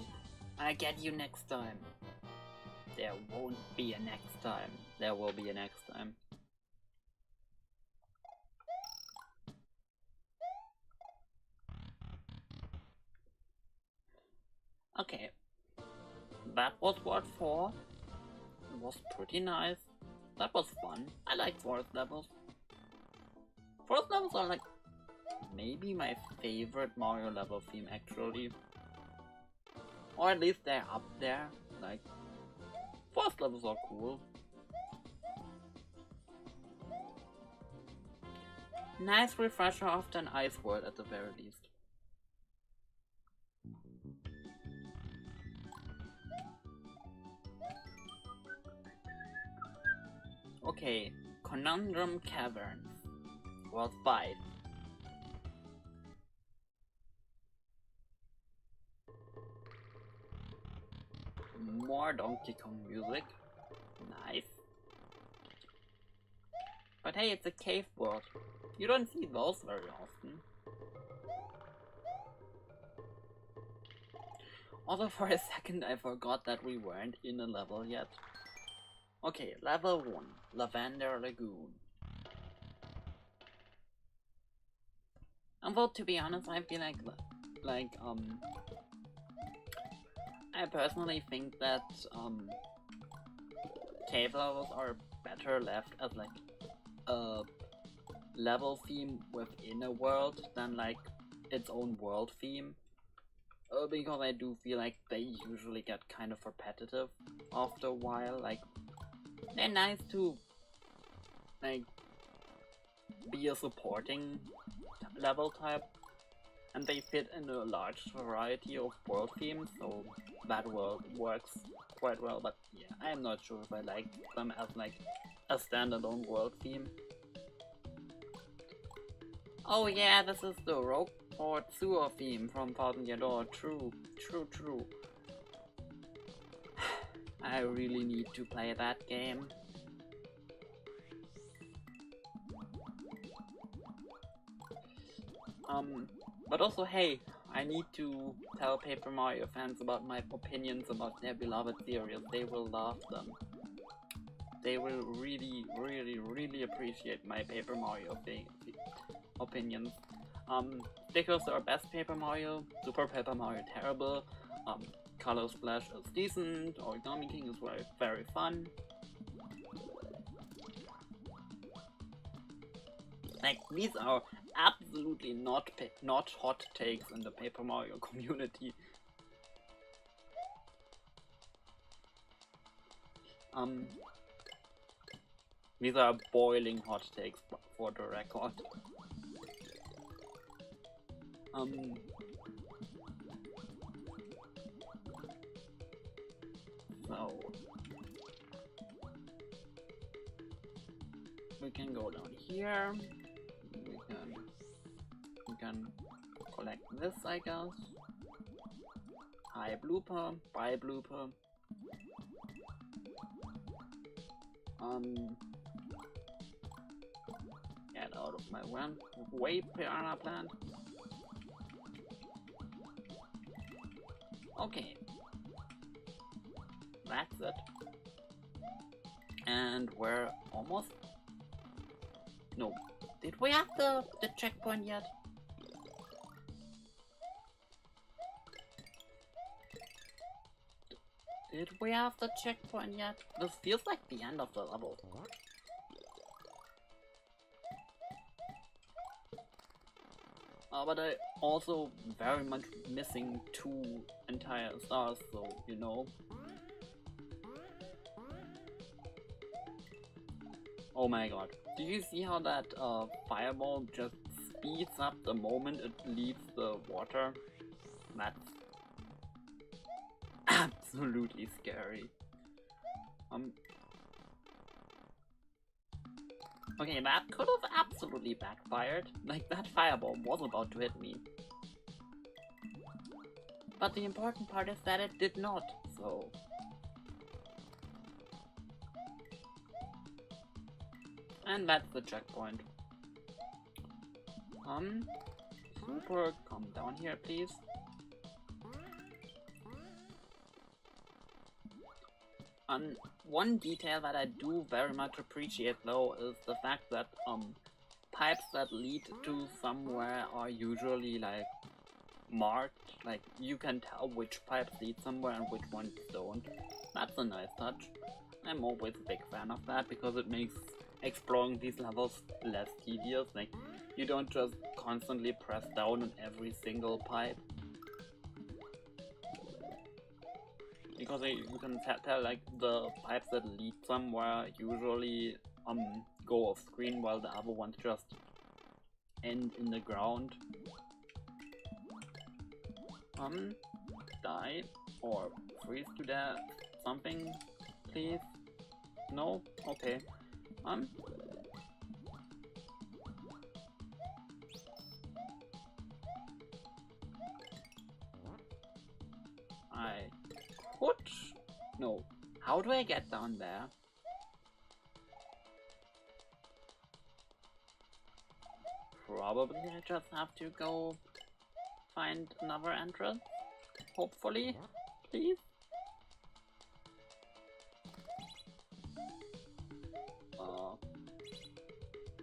I'll get you next time. There won't be a next time. There will be a next time. Okay. That was World 4. It was pretty nice. That was fun. I like forest levels. Forest levels are like maybe my favorite Mario level theme actually. Or at least they're up there. Like, forest levels are cool. Nice refresher after an ice world at the very least. Okay, Conundrum Caverns. World 5. More Donkey Kong music. Nice. But hey, it's a cave world. You don't see those very often. Although for a second I forgot that we weren't in a level yet. Okay, level 1. Lavender Lagoon. And well, to be honest, I feel I personally think that cave levels are better left as like a level theme within a world than like its own world theme. Because I do feel like they usually get kind of repetitive after a while. Like, they're nice to like be a supporting level type, and they fit in a large variety of world themes, so that works quite well. But yeah, I'm not sure if I like them as like a standalone world theme. Oh yeah, this is the Rogueport sewer theme from Thousand Year Door. True. I really need to play that game. But also, hey, I need to tell Paper Mario fans about my opinions about their beloved series. They will love them. They will really, really, really appreciate my Paper Mario opinions. Stickers are best Paper Mario, Super Paper Mario terrible, Color Splash is decent, Origami King is very, very fun. Like, these are absolutely not hot takes in the Paper Mario community. These are boiling hot takes for the record. So we can go down here. We can collect this, I guess. High blooper, buy blooper. Get out of my way, piranha plant. Okay, that's it. And we're almost. No, did we have the checkpoint yet? Did we have the checkpoint yet? This feels like the end of the level. But I also very much missing 2 entire stars, so you know. Oh my god. Do you see how that fireball just speeds up the moment it leaves the water? That's absolutely scary. Okay, that could have absolutely backfired. Like, that fireball was about to hit me. But the important part is that it did not, so... And that's the checkpoint. Super, come down here, please. One detail that I do very much appreciate though is the fact that pipes that lead to somewhere are usually like marked, like you can tell which pipes lead somewhere and which ones don't. That's a nice touch. I'm always a big fan of that because it makes exploring these levels less tedious. Like, you don't just constantly press down on every single pipe. Because you can tell like the pipes that lead somewhere usually go off screen while the other ones just end in the ground. Die or freeze to death. Something, please. No? Okay. I could? No. How do I get down there? Probably I just have to go find another entrance. Hopefully. Please.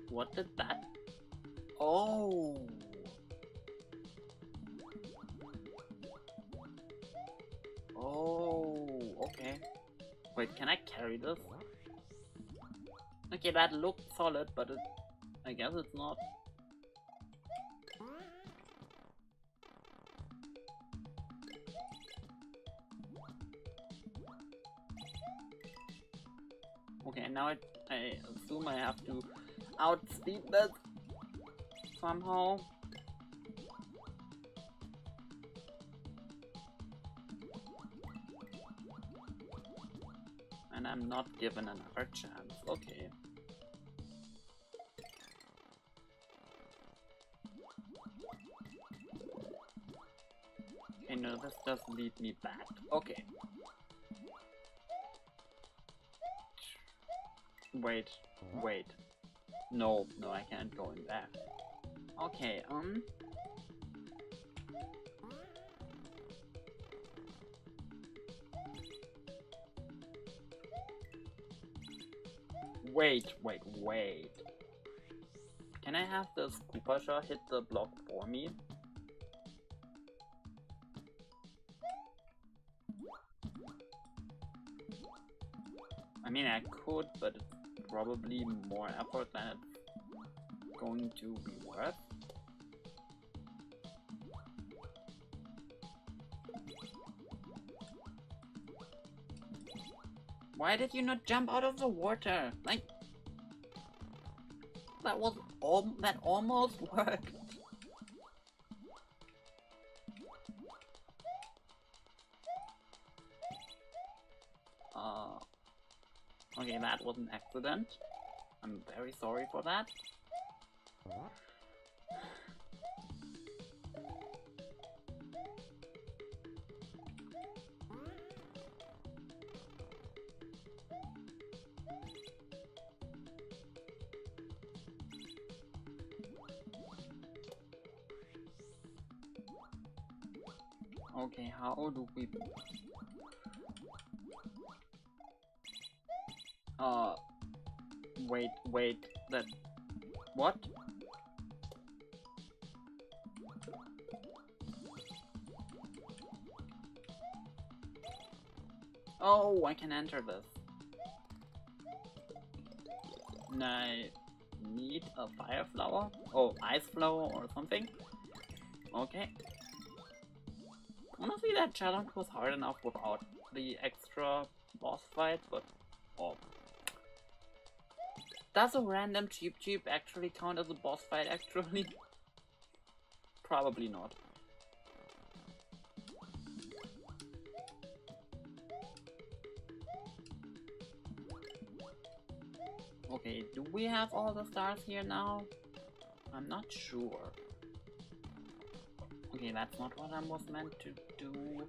What did that? Oh. Oh, okay. Wait, can I carry this? Okay, that looked solid, but I guess it's not. Okay, now I assume I have to outspeed this somehow. And I'm not given another chance. Okay. Okay, no, this does lead me back. Okay. Wait. No, I can't go in there. Okay, Wait. Can I have the Scoopasha hit the block for me? I mean, I could, but it's probably more effort than it's going to be worth. Why did you not jump out of the water? Like, that almost worked. Okay, that was an accident. I'm very sorry for that. Okay, how do we... wait, that... What? Oh, I can enter this. And I need a fire flower? Oh, ice flower or something? Okay. Honestly, that challenge was hard enough without the extra boss fight, but... Oh. Does a random cheap actually count as a boss fight, actually? Probably not. Okay, do we have all the stars here now? I'm not sure. Okay, that's not what I was meant to do.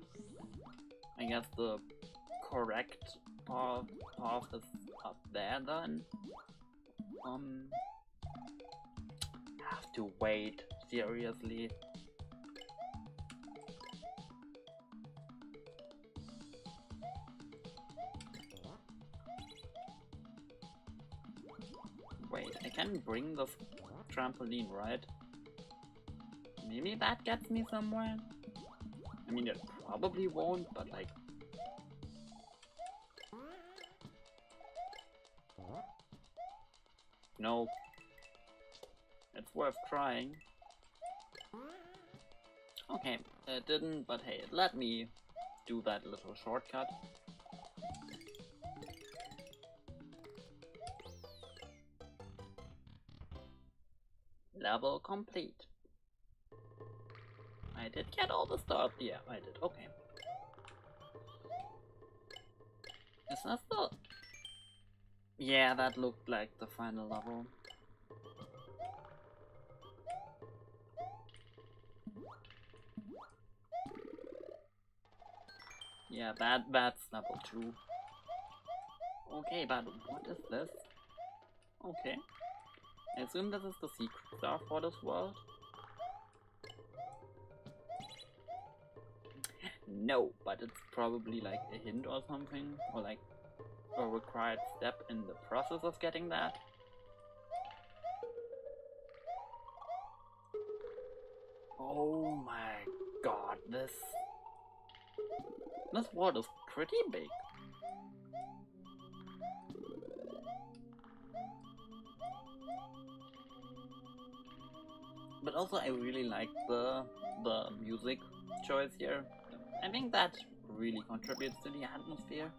I guess the correct path is up there then. Have to wait, seriously. Wait, I can bring the trampoline, right? Maybe that gets me somewhere? I mean, it probably won't, but like... No. It's worth trying. Okay, it didn't, but hey, let me do that little shortcut. Level complete. I did get all the stars. Yeah, I did. Okay. Is that the... Yeah, that looked like the final level. Yeah, that's level 2. Okay, but what is this? Okay. I assume this is the secret star for this world. No, but it's probably like a hint or something, or like a required step in the process of getting that. Oh my god, this world is pretty big. But also I really like the music choice here. I think that really contributes to the atmosphere.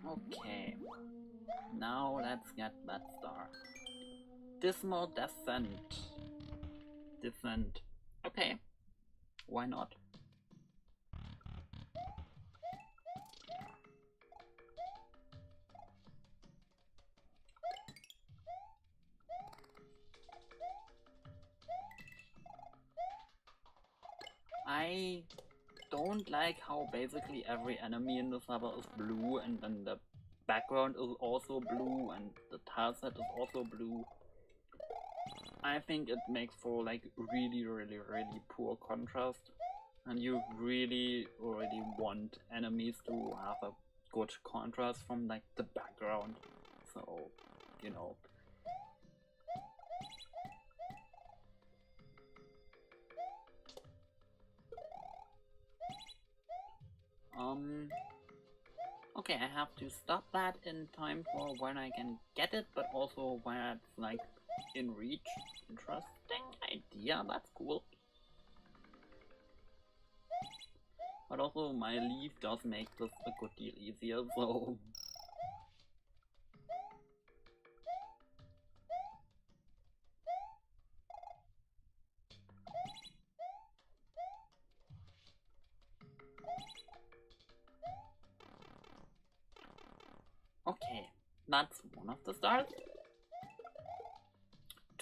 Okay, now let's get that star. Dismal descent. Okay, why not? I don't like how basically every enemy in this level is blue, and then the background is also blue, and the tile set is also blue. I think it makes for like really poor contrast, and you really already want enemies to have a good contrast from like the background, so you know. Okay, I have to stop that in time for when I can get it, but also when it's like in reach. Interesting idea, that's cool. But also my leaf does make this a good deal easier, so... Okay, that's one of the stars.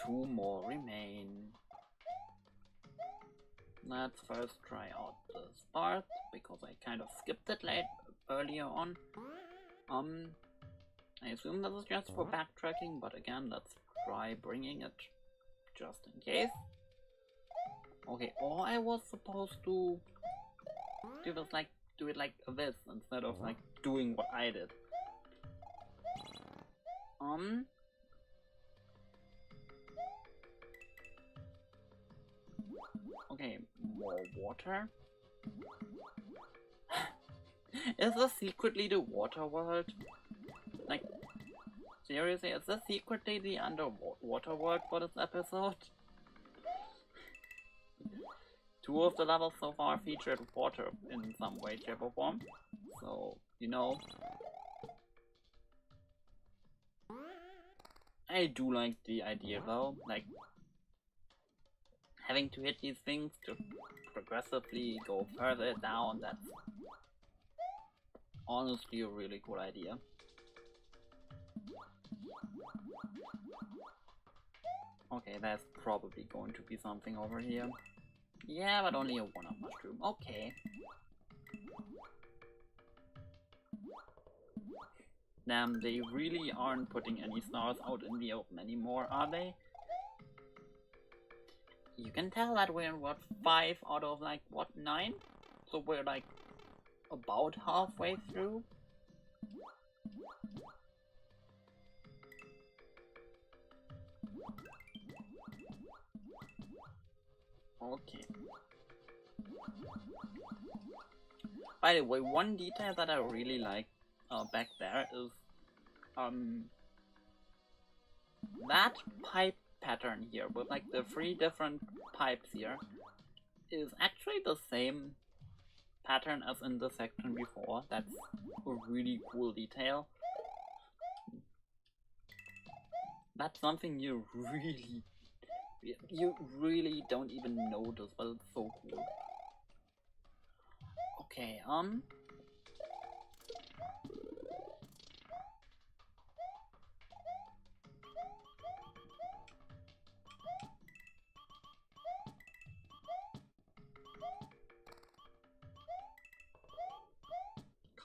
2 more remain. Let's first try out the start, because I kind of skipped it earlier on. I assume this is just for backtracking, but again, let's try bringing it just in case. Okay, or I was supposed to do it like this instead of like doing what I did. Okay, more water. Is this secretly the water world? Like, seriously, is this secretly the underwater world for this episode? 2 of the levels so far featured water in some way, shape or form. So, you know. I do like the idea though, like having to hit these things to progressively go further down, that's honestly a really cool idea. Okay, there's probably going to be something over here. Yeah, but only a one-up mushroom. Okay. Damn, they really aren't putting any stars out in the open anymore, are they? You can tell that we're in, what, 5 out of, like, what, 9? So we're, like, about halfway through? Okay. By the way, one detail that I really like back there is that pipe pattern here with like the 3 different pipes here is actually the same pattern as in the section before. That's a really cool detail. That's something you really don't even notice, but it's so cool. Okay,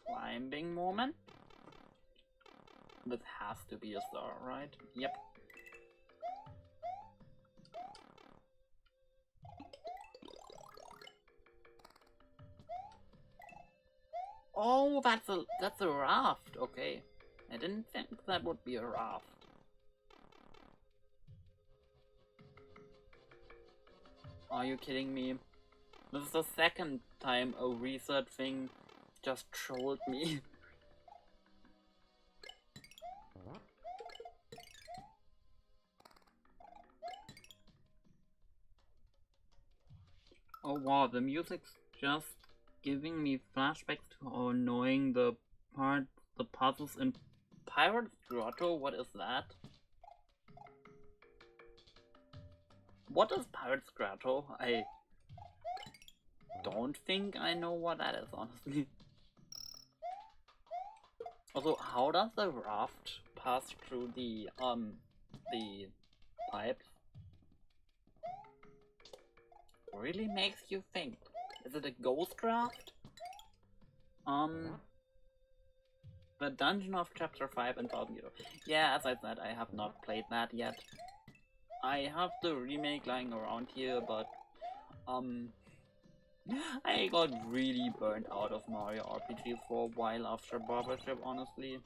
climbing moment. This has to be a star, right? Yep. Oh, that's a raft. Okay, I didn't think that would be a raft. Are you kidding me? This is the second time a research thing just trolled me. Oh wow, the music's just giving me flashbacks to how annoying the puzzles in Pirate's Grotto. What is that? What is Pirate's Grotto? I don't think I know what that is, honestly. Also, how does the raft pass through the pipes? Really makes you think. Is it a ghost raft? The Dungeon of Chapter 5 and 1000 Euro. Yeah, as I said, I have not played that yet. I have the remake lying around here, but I got really burnt out of Mario RPG for a while after Barbershop, honestly.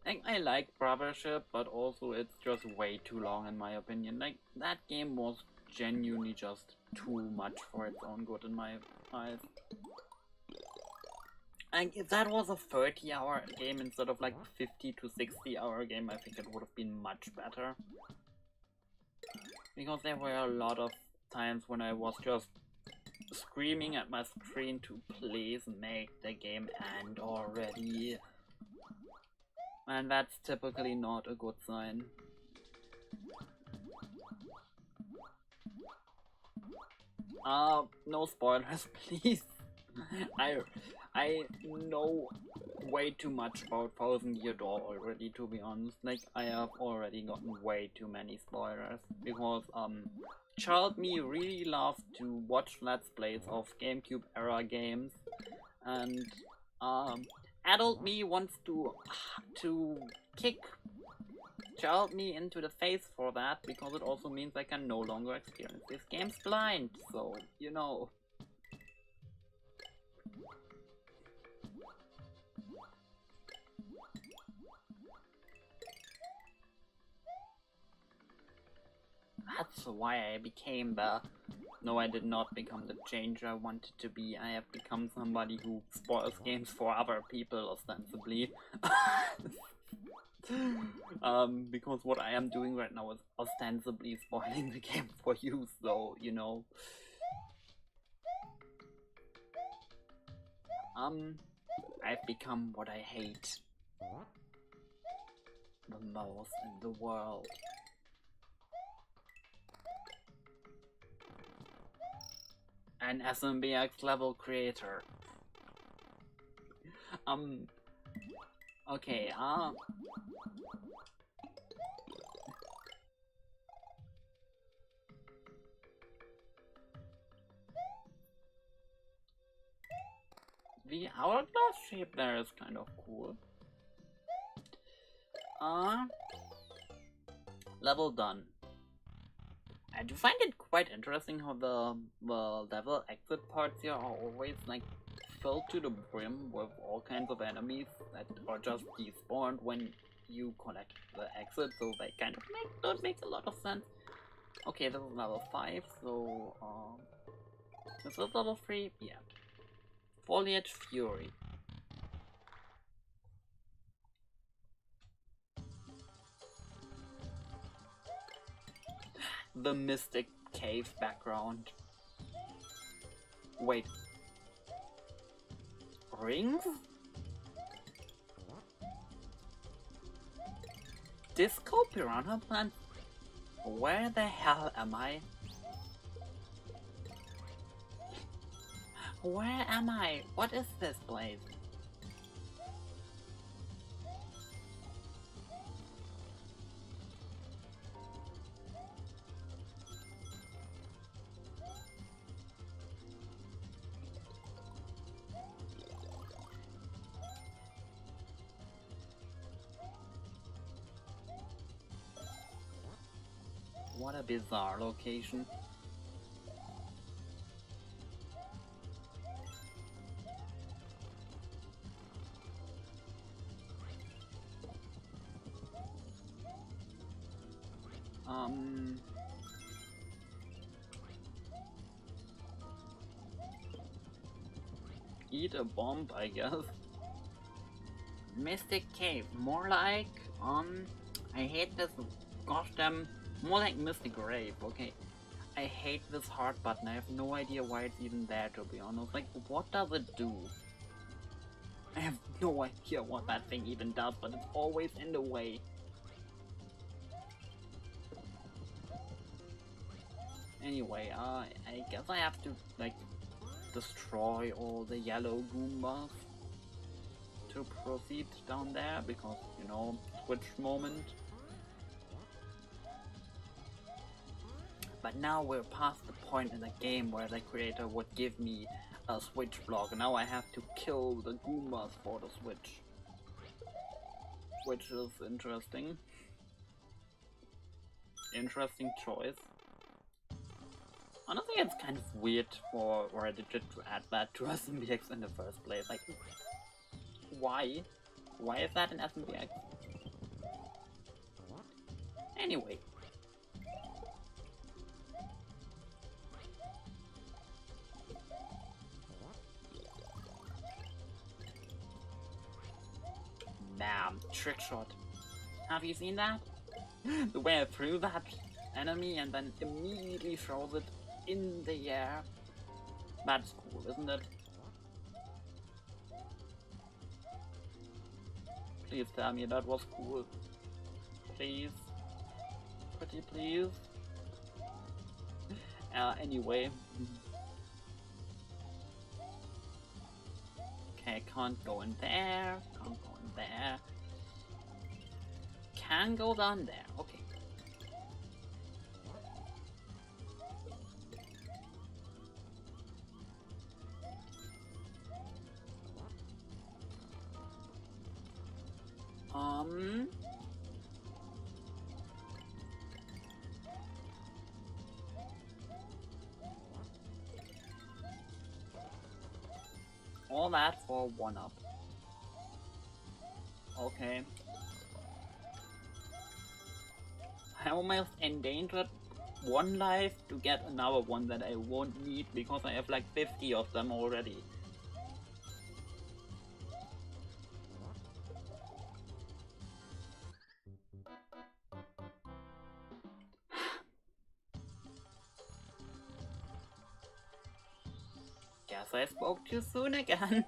Like, I like Barbershop, but also it's just way too long in my opinion. Like, that game was genuinely just too much for its own good in my eyes. And if that was a 30-hour game instead of like 50 to 60-hour game, I think it would have been much better. Because there were a lot of times when I was just screaming at my screen to please make the game end already. And that's typically not a good sign. No spoilers, please. I know way too much about Thousand Year Door already, to be honest. Like, I have already gotten way too many spoilers. Because, child me really loved to watch Let's Plays of GameCube era games. And, adult me wants to kick child me into the face for that, because it also means I can no longer experience these games blind, so, you know. That's why I became the... No, I did not become the changer I wanted to be. I have become somebody who spoils games for other people, ostensibly. Because what I am doing right now is ostensibly spoiling the game for you, so, you know. I've become what I hate the most in the world. An SMBX level creator. Okay, the hourglass shape there is kind of cool. Level done. I do find it quite interesting how the level exit parts here are always like filled to the brim with all kinds of enemies that are just despawned when you collect the exit, so they kind of don't make a lot of sense. Okay, this is level 5, so this is level 3, yeah. Foliage Fury. The Mystic Cave background. Wait. Rings? Disco Piranha Plant? Where the hell am I? Where am I? What is this place? What a bizarre location. Eat a bomb, I guess. Mystic Cave, more like, I hate this gosh damn, more like Mystic Grave, okay. I hate this heart button, I have no idea why it's even there, to be honest. Like, what does it do? I have no idea what that thing even does, but it's always in the way. Anyway, I guess I have to, like, destroy all the yellow Goombas to proceed down there, because, you know, Switch moment. But now we're past the point in the game where the creator would give me a Switch block. Now I have to kill the Goombas for the Switch. which is interesting. Interesting choice. Honestly, it's kind of weird for Reddit to add that to SMBX in the first place. Like, why? Why is that in SMBX? Anyway. Bam, trick shot. Have you seen that? The way I threw that enemy and then immediately throws it in the air. That's cool, isn't it? Please tell me that was cool. Please. Pretty please. Anyway. Okay, can't go in there. Can't go in there. Can go down there. Okay. All that for 1-up. Okay. I almost endangered 1 life to get another one that I won't need because I have like 50 of them already. Guess I spoke too soon again.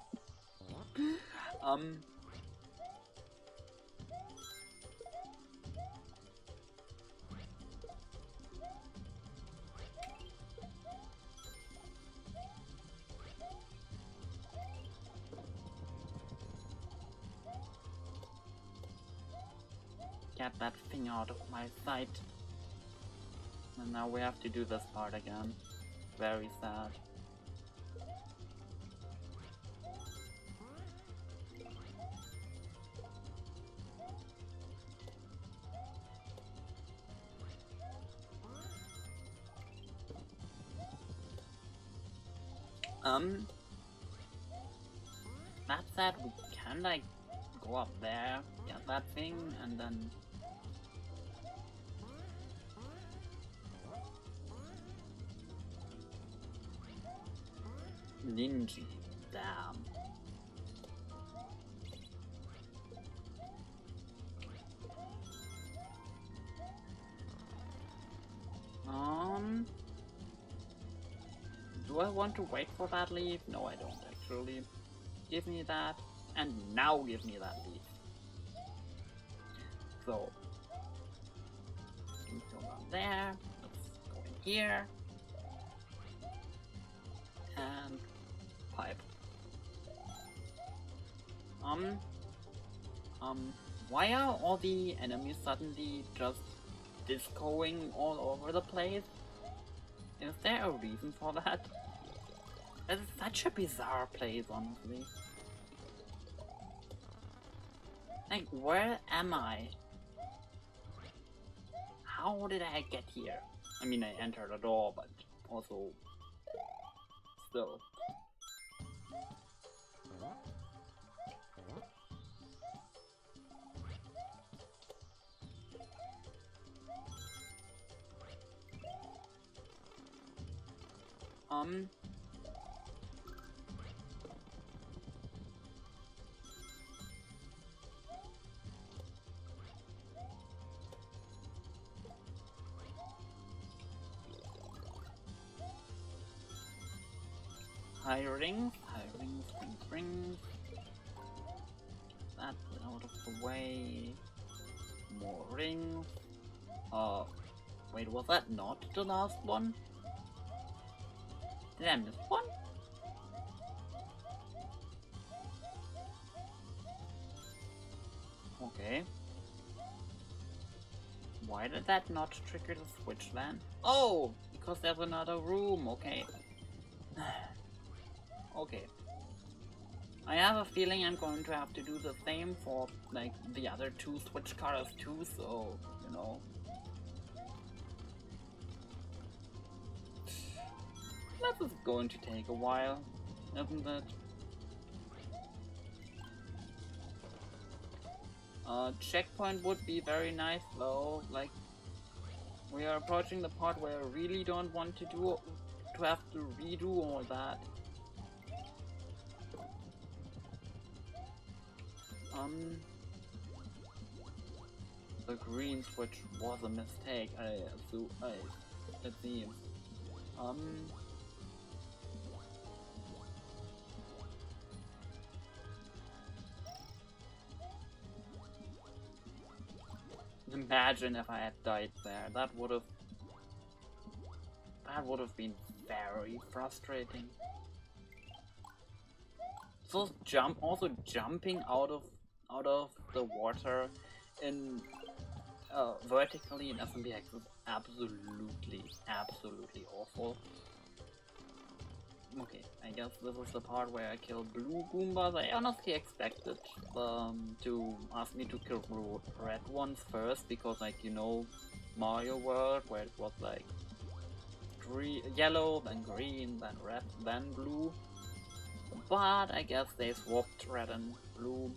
Get that thing out of my sight. And now we have to do this part again. Very sad. That said, we can like go up there, get that thing, and then Ninja, damn. Do I want to wait for that leaf? No, I don't actually. Give me that, and now give me that leaf. So, let's go down there, let's go in here, and pipe. Why are all the enemies suddenly just discoing all over the place? Is there a reason for that? This is such a bizarre place, honestly. Like, where am I? How did I get here? I mean, I entered a door, but also... still. Hiring, rings. That out of the way. More rings. Wait, was that not the last one? Did I miss one? Okay. Why did that not trigger the switch then? Oh! Because there's another room, okay. Okay. I have a feeling I'm going to have to do the same for like the other two switch colors too, so you know. This is going to take a while, isn't it? Checkpoint would be very nice though, like we are approaching the part where I really don't want to have to redo all that. The green switch was a mistake, it seems. Imagine if I had died there. That would have been very frustrating. So jumping out of the water in vertically in SMBX is absolutely awful. Okay, I guess this is the part where I kill blue Goombas. I honestly expected to ask me to kill red ones first, because like, you know, Mario World, where it was like yellow, then green, then red, then blue. But I guess they swapped red and blue,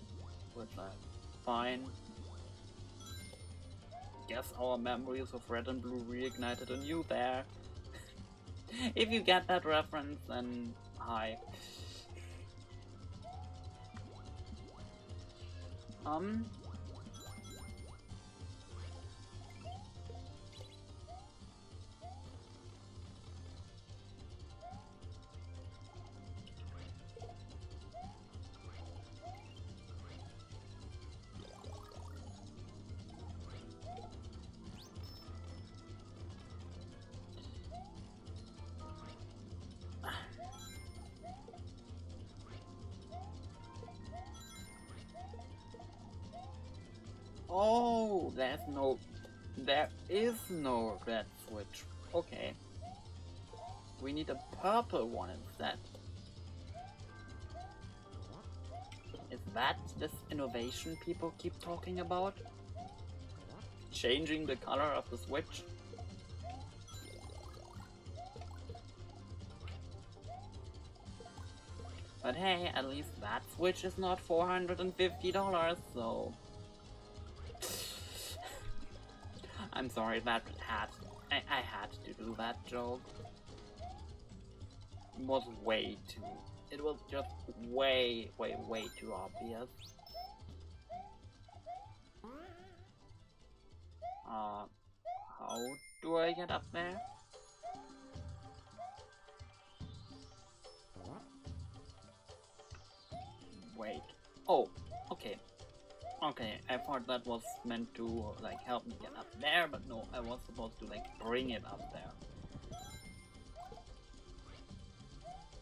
which is fine. Guess our memories of red and blue reignited anew there. If you get that reference, then hi. Oh, there is no red switch. Okay. We need a purple one instead. Is that this innovation people keep talking about? Changing the color of the switch? But hey, at least that switch is not $450, so... I'm sorry, I had to do that joke. It was way too... It was just way too obvious. How do I get up there? Wait. Oh, okay. Okay, I thought that was meant to like help me get up there, but no, I was supposed to like bring it up there.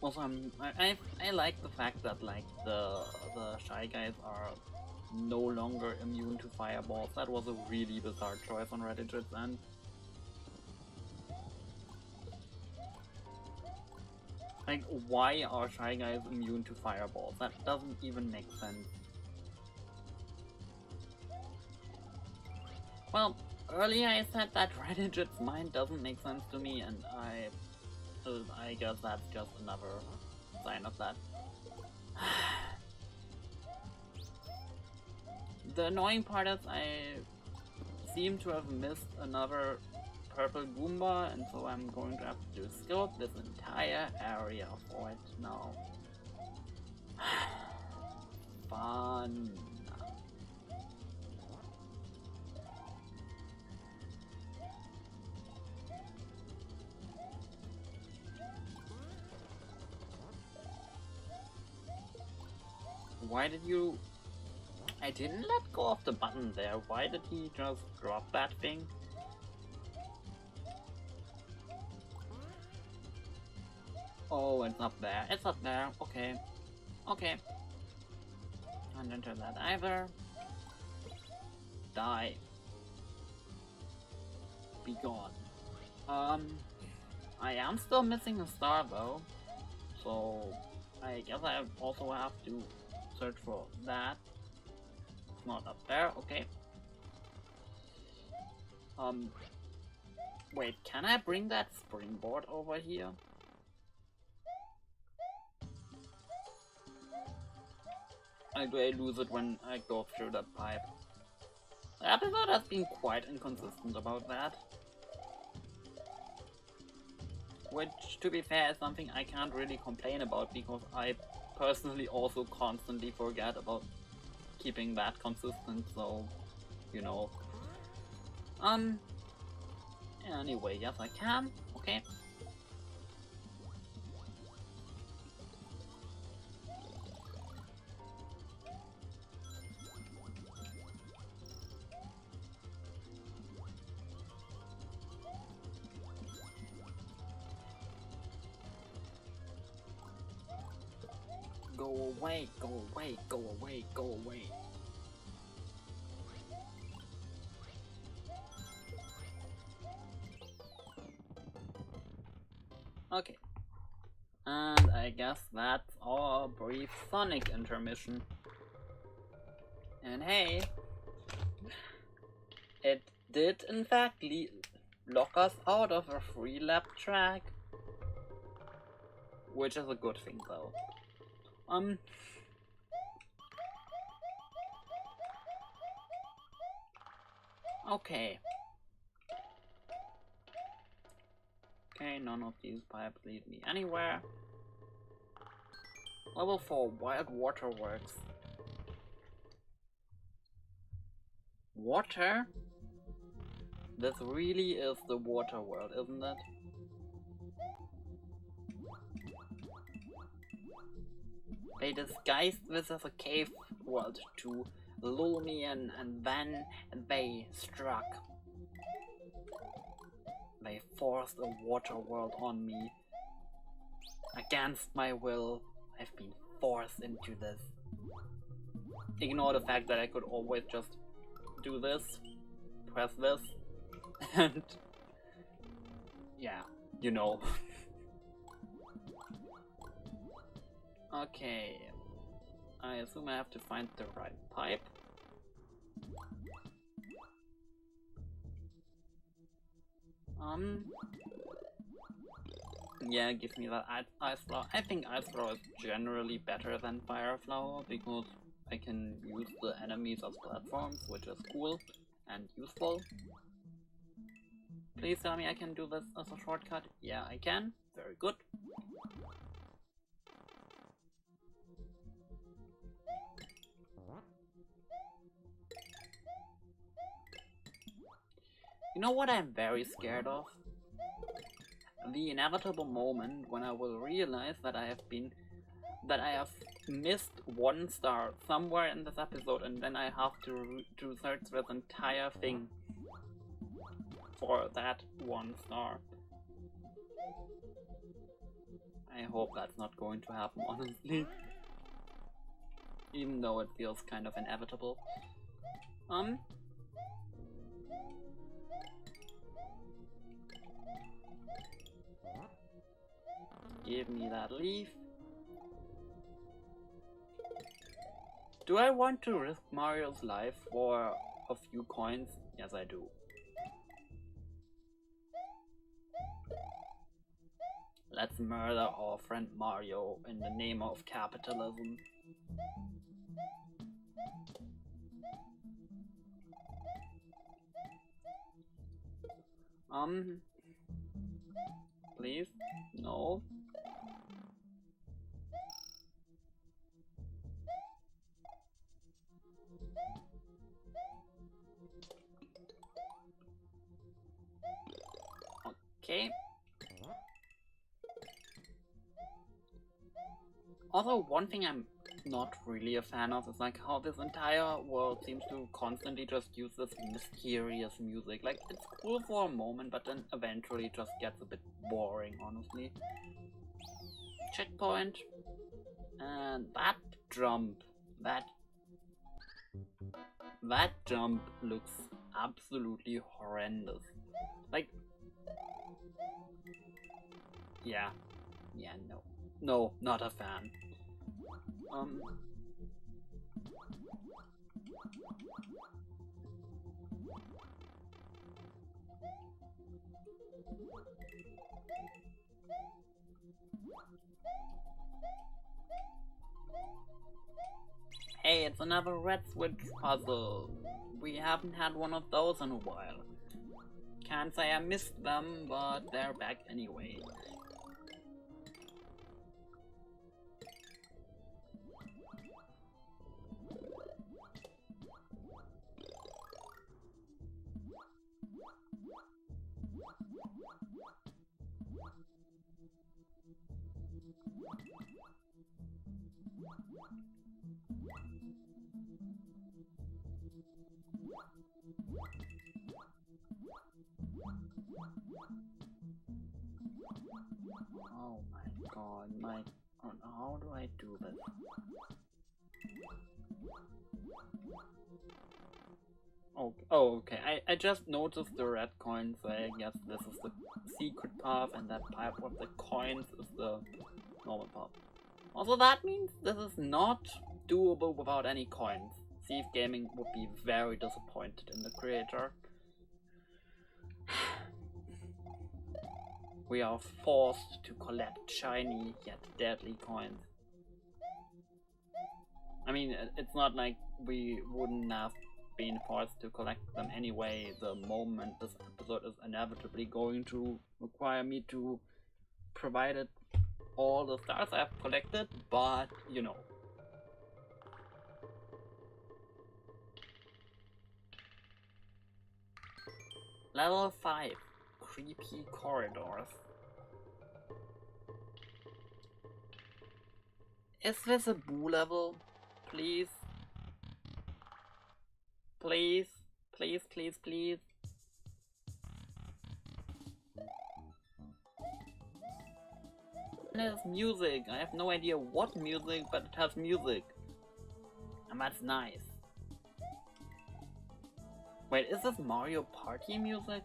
Also, I like the fact that like the Shy Guys are no longer immune to fireballs. That was a really bizarre choice on Reddit's end. Like, why are Shy Guys immune to fireballs? That doesn't even make sense. Well, earlier I said that Reddit's mind doesn't make sense to me, and I guess that's just another sign of that. The annoying part is I seem to have missed another purple Goomba, and so I'm going to have to scope this entire area for it now. Fun. Why did you... I didn't let go of the button there. Why did he just drop that thing? Oh, it's up there. It's up there. Okay. Okay. Can't enter that either. Die. Be gone. I am still missing a star though. So... I guess I also have to search for that. It's not up there, okay. Wait, can I bring that springboard over here? Do I lose it when I go through that pipe? The episode has been quite inconsistent about that. Which, to be fair, is something I can't really complain about because I personally also constantly forget about keeping that consistent, so, you know. Anyway, yes I can, okay. Go away, go away, go away, go away. Okay. And I guess that's our brief Sonic intermission. And hey, it did in fact lock us out of a free lap track. Which is a good thing though. Okay. Okay, none of these pipes lead me anywhere. Level 4, Wild Waterworks. Water? This really is the water world, isn't it? They disguised this as a cave world to lure me in, and then they struck. They forced a water world on me. Against my will, I've been forced into this. Ignore the fact that I could always just do this, press this, and yeah, you know. Okay, I assume I have to find the right pipe. Yeah, give me that ice flower. I think ice flower is generally better than fire flower because I can use the enemies as platforms, which is cool and useful. Please tell me I can do this as a shortcut. Yeah, I can. Very good. You know what I'm very scared of? The inevitable moment when I will realize that I have missed one star somewhere in this episode, and then I have to search this entire thing for that one star. I hope that's not going to happen, honestly. Even though it feels kind of inevitable. Give me that leaf. Do I want to risk Mario's life for a few coins? Yes, I do. Let's murder our friend Mario in the name of capitalism. Please? No? Okay. Also, one thing I'm not really a fan of is like how this entire world seems to constantly just use this mysterious music. Like, it's cool for a moment, but then eventually it just gets a bit boring, honestly. Checkpoint. And that jump, that jump looks absolutely horrendous. Like, yeah, no, not a fan. Hey, it's another red switch puzzle. We haven't had one of those in a while. Can't say I missed them, but they're back anyway. Oh my god, how do I do this? Oh, okay. I just noticed the red coin, so I guess this is the secret path, and that pipe with the coins is the normal path. Also, that means this is not doable without any coins. Thief Gaming would be very disappointed in the creator. We are forced to collect shiny yet deadly coins. I mean, it's not like we wouldn't have been forced to collect them anyway. The moment this episode is inevitably going to require me to provide it all the stars I've collected, but you know. Level 5. Creepy corridors. Is this a boo level? Please? Please? Please, please, please? And there's music. I have no idea what music, but it has music. And that's nice. Wait, is this Mario Party music?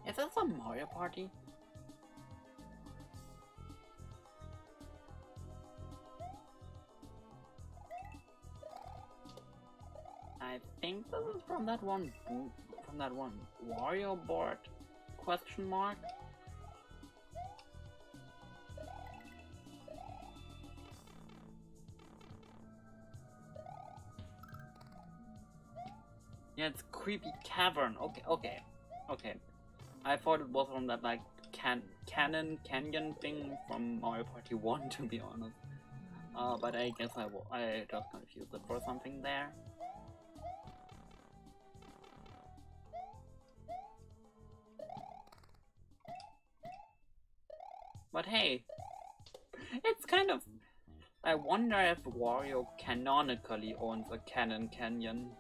Is this a Mario Party? I think this is from that one Wario board question mark. Yeah, it's Creepy Cavern. Okay. I thought it was from that like canyon thing from Mario Party 1, to be honest. But I guess I just confused it for something there. But hey, it's kind of... I wonder if Wario canonically owns a Cannon Canyon.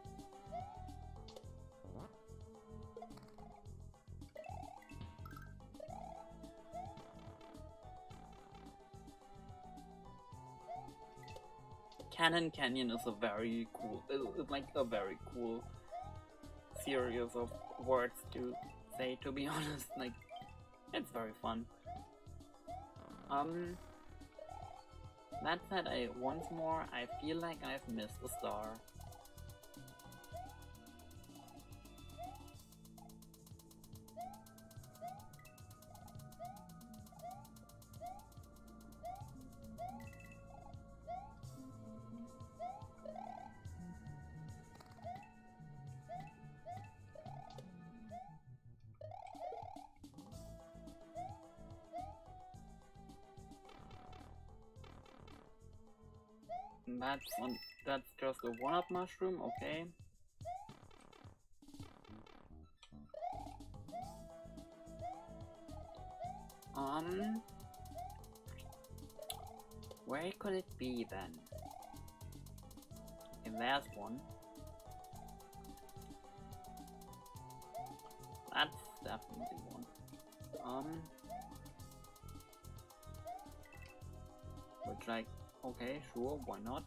Cannon Canyon is a very cool, it's like a very cool series of words to say, to be honest. Like, it's very fun. That said, once more, I feel like I've missed a star. That's just a one-up mushroom, okay. Where could it be then? Okay, there's one. That's definitely one. Which, like, okay, sure, why not?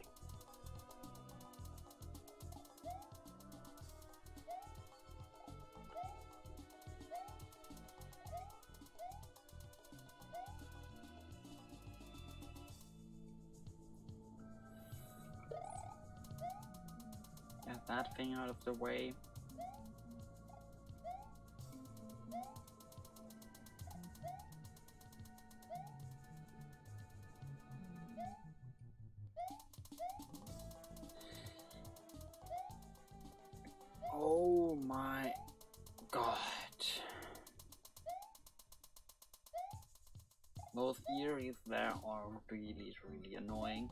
everything out of the way. Oh my god. Those theories there are really annoying.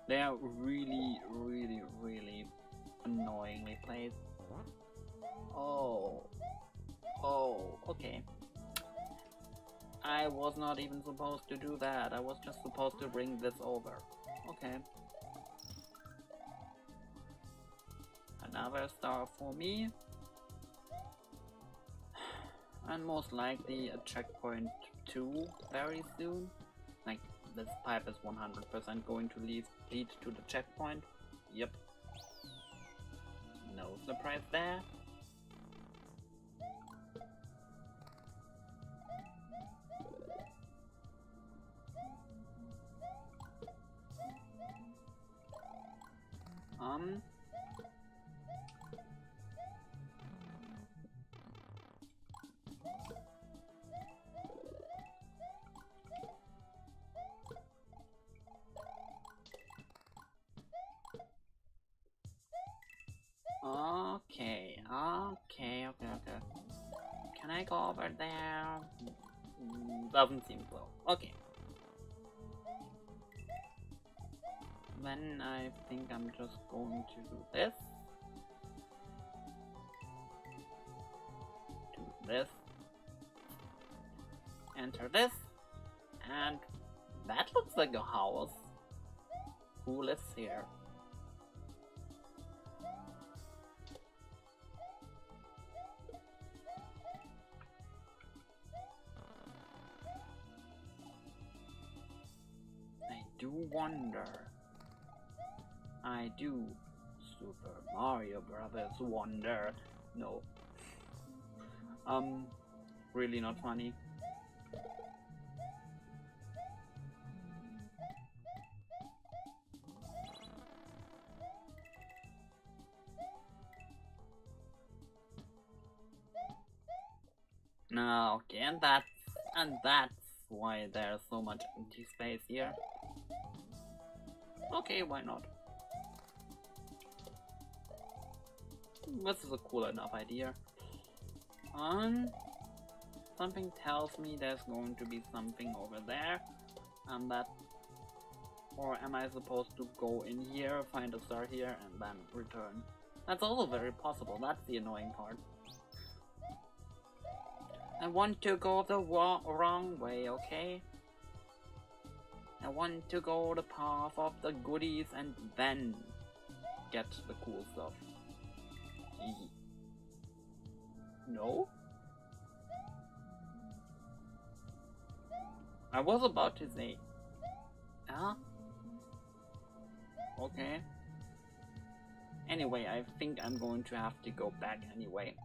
They are really annoyingly placed. Oh, okay. I was not even supposed to do that. I was just supposed to bring this over. Okay. Another star for me. And most likely a checkpoint 2 very soon. Like, this pipe is 100% going to lead to the checkpoint. Yep. No surprise there. Okay. Can I go over there? Doesn't seem so. Okay. Then I think I'm just going to do this. Do this. Enter this. And that looks like a house. Who lives here? I do. Super Mario Brothers wonder. No. Really not funny. No, okay, and that's why there's so much empty space here. Okay, why not? This is a cool enough idea. Something tells me there's going to be something over there, and that, or am I supposed to go in here, find a star here, and then return? That's also very possible. That's the annoying part. I want to go the wrong way, okay? I want to go the path of the goodies and then get the cool stuff. No? I was about to say... Huh? Okay. Anyway, I think I'm going to have to go back anyway.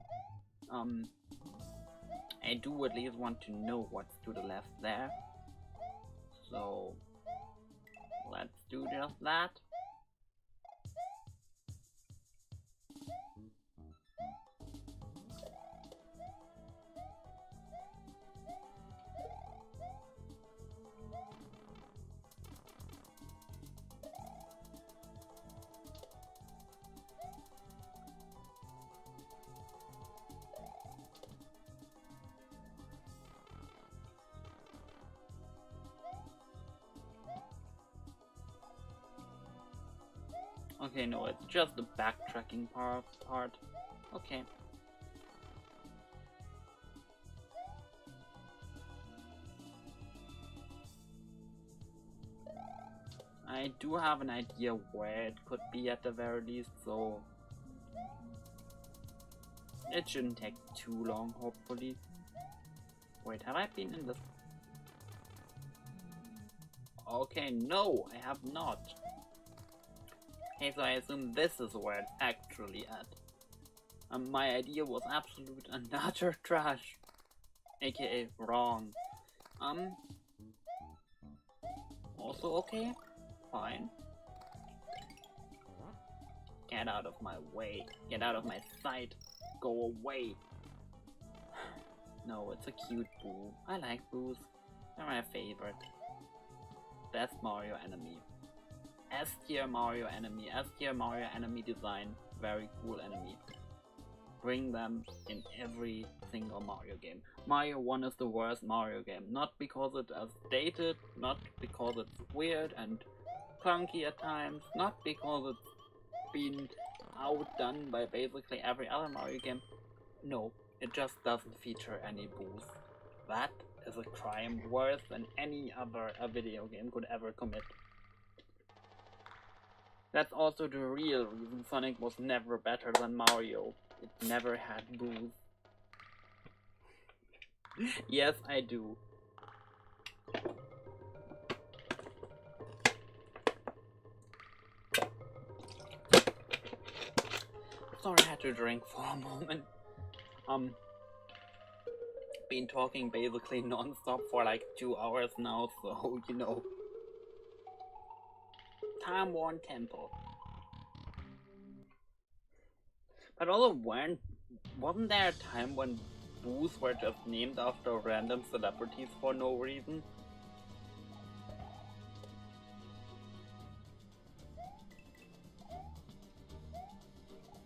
I do at least want to know what's to the left there. So... let's do just that. Okay, no, it's just the backtracking part. Okay. I do have an idea where it could be at the very least, so it shouldn't take too long, hopefully. Wait, have I been in this? Okay, no, I have not. Okay, so I assume this is where it's actually at. My idea was absolute and utter trash. AKA wrong. Also okay? Fine. Get out of my way. Get out of my sight. Go away. No, it's a cute Boo. I like Boos. They're my favorite. Best Mario enemy. S tier Mario enemy. S tier Mario enemy design. Very cool enemy. Bring them in every single Mario game. Mario 1 is the worst Mario game. Not because it is dated, not because it's weird and clunky at times, not because it's been outdone by basically every other Mario game. No, it just doesn't feature any Boos. That is a crime worse than any other video game could ever commit. That's also the real reason Sonic was never better than Mario. It never had Boos. Yes, I do. Sorry, I had to drink for a moment. Been talking basically non-stop for like 2 hours now, so you know. Timeworn Temple. But also, wasn't there a time when Boos were just named after random celebrities for no reason?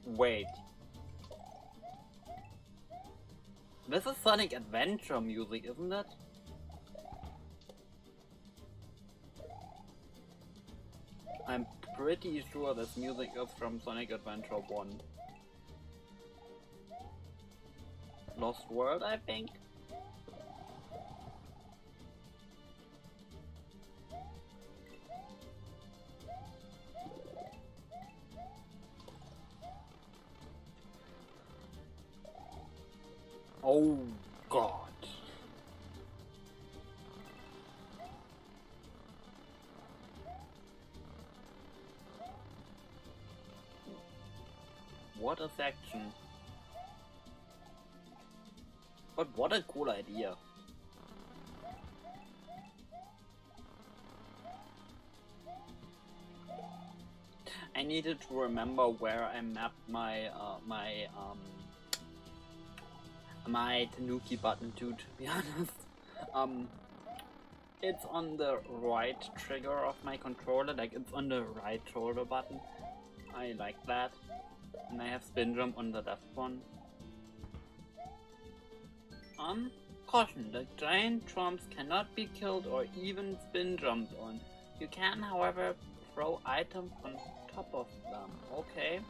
Wait. This is Sonic Adventure music, isn't it? I'm pretty sure this music is from Sonic Adventure 1. Lost World, I think? Oh God. What a section. But what a cool idea. I needed to remember where I mapped my my Tanuki button to be honest. It's on the right trigger of my controller, like it's on the right shoulder button. I like that. And I have spin jump on the left one. Caution, the giant trumps cannot be killed or even spin jumped on. You can, however, throw items on top of them. Okay.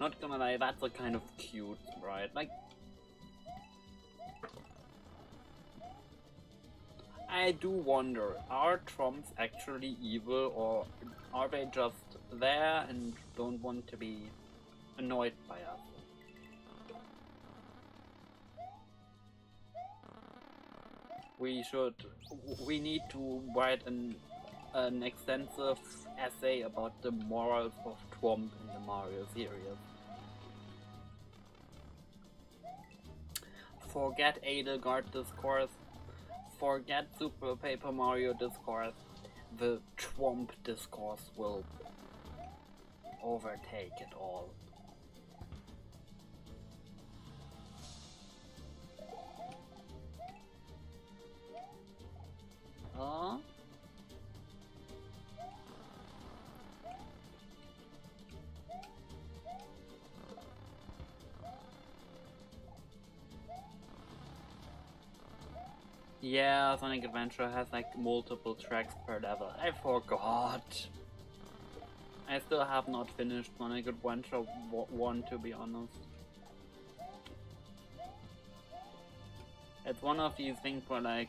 Not gonna lie, that's a kind of cute, right? Like, I do wonder, are trumps actually evil, or are they just there and don't want to be annoyed by us? We need to write an extensive essay about the morals of Trump in the Mario series. Forget Edelgard discourse. Forget Super Paper Mario discourse. The Trump discourse will overtake it all. Huh? Yeah, Sonic Adventure has like multiple tracks per level. I forgot. I still have not finished Sonic Adventure 1, to be honest. It's one of these things where like...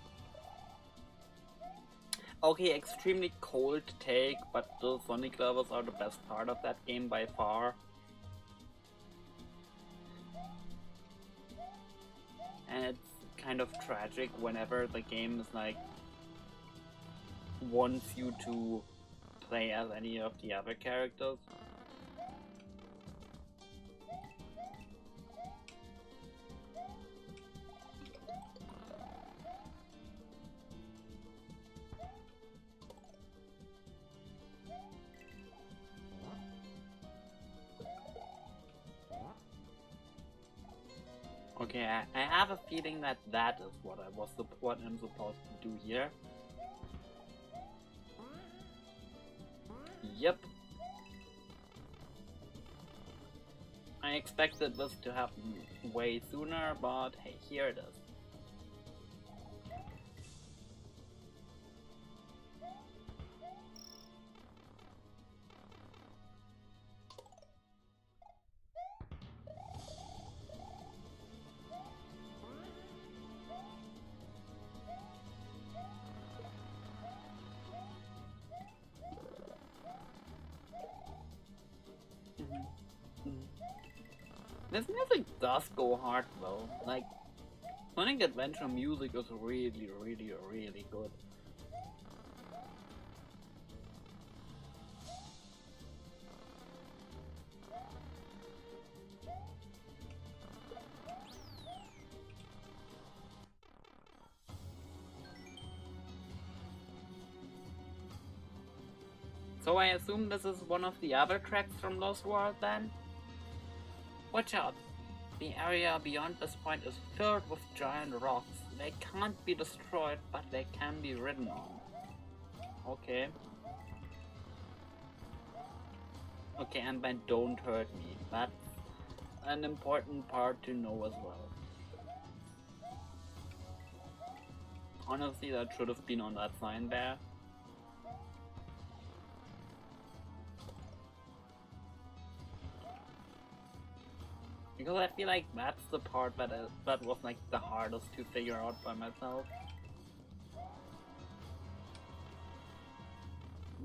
Okay, extremely cold take, but the Sonic levels are the best part of that game by far. And it's kind of tragic whenever the game is like wants you to play as any of the other characters. Okay, I have a feeling that that is what what I'm supposed to do here. Yep. I expected this to happen way sooner, but hey, here it is. This music does go hard though. Like, Sonic Adventure music is really, really, really good. So I assume this is one of the other tracks from Lost World then? Watch out! The area beyond this point is filled with giant rocks. They can't be destroyed, but they can be ridden on. Okay. Okay, and by don't hurt me. That's an important part to know as well. Honestly, that should have been on that sign there. Because I feel like that's the part that was like the hardest to figure out by myself.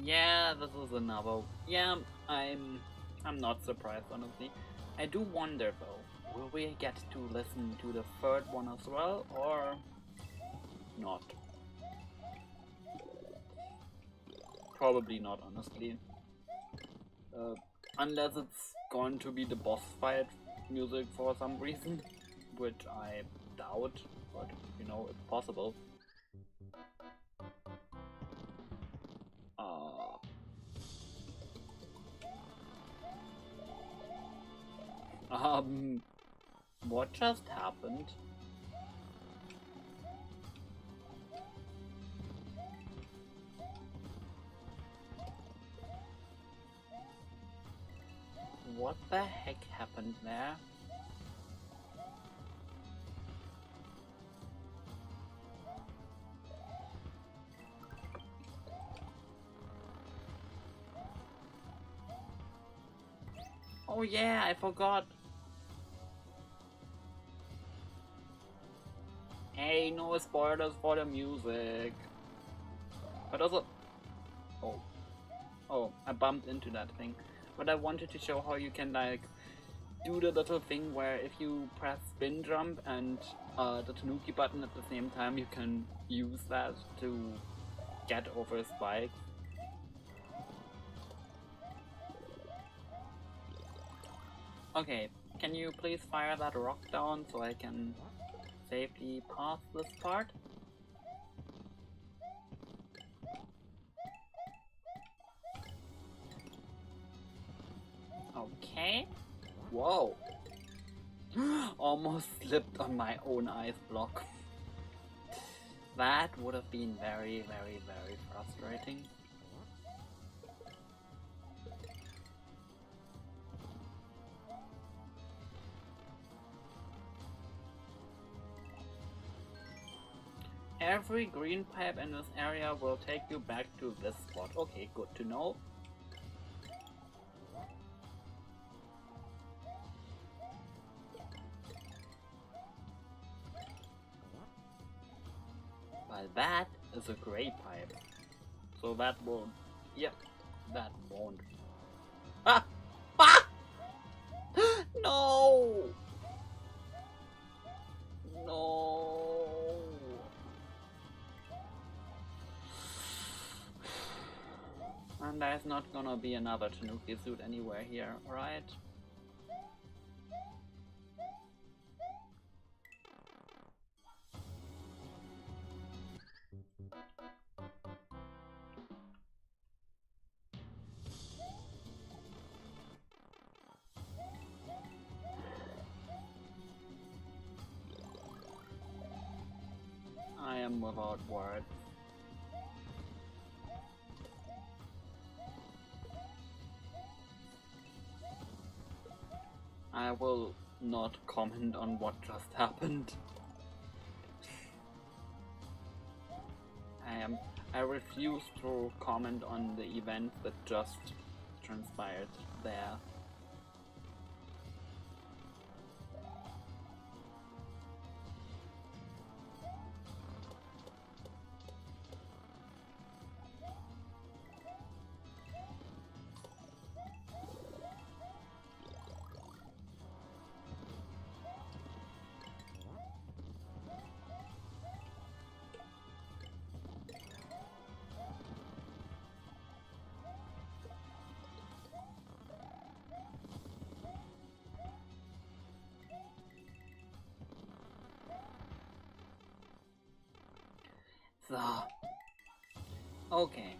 Yeah, this is another. Yeah, I'm not surprised honestly. I do wonder though, will we get to listen to the third one as well, or not? Probably not, honestly. Unless it's going to be the boss fight music for some reason, which I doubt, but you know, it's possible. What just happened? What the heck happened there? Oh yeah, I forgot. Hey, no spoilers for the music. But also... Oh, I bumped into that thing. But I wanted to show how you can like do the little thing where if you press spin jump and the Tanuki button at the same time, you can use that to get over spikes. Okay, can you please fire that rock down so I can safely pass this part? Okay. Whoa. Almost slipped on my own ice block. That would have been very, very, very frustrating. Every green pipe in this area will take you back to this spot. Okay, good to know. Well, that is a grey pipe. So that won't... Yep, that won't. Ah! Ah! No! No! And there's not gonna be another Tanuki suit anywhere here, right? I am without words. I will not comment on what just happened. I refuse to comment on the event that just transpired there. So, okay.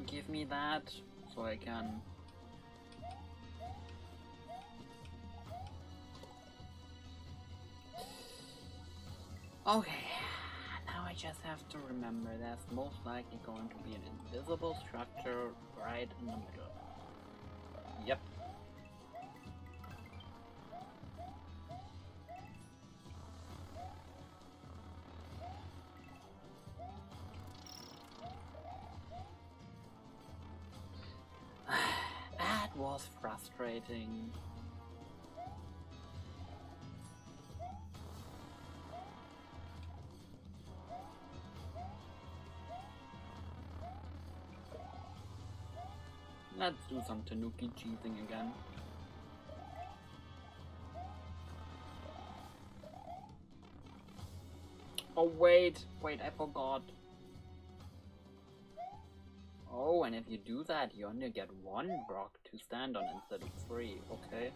Give me that so I can. Okay, now I just have to remember there's most likely going to be an invisible structure right in the middle. Yep. That was frustrating. Let's do some tanuki cheesing again. Oh wait, I forgot. Oh, and if you do that, you only get one rock to stand on instead of 3, okay?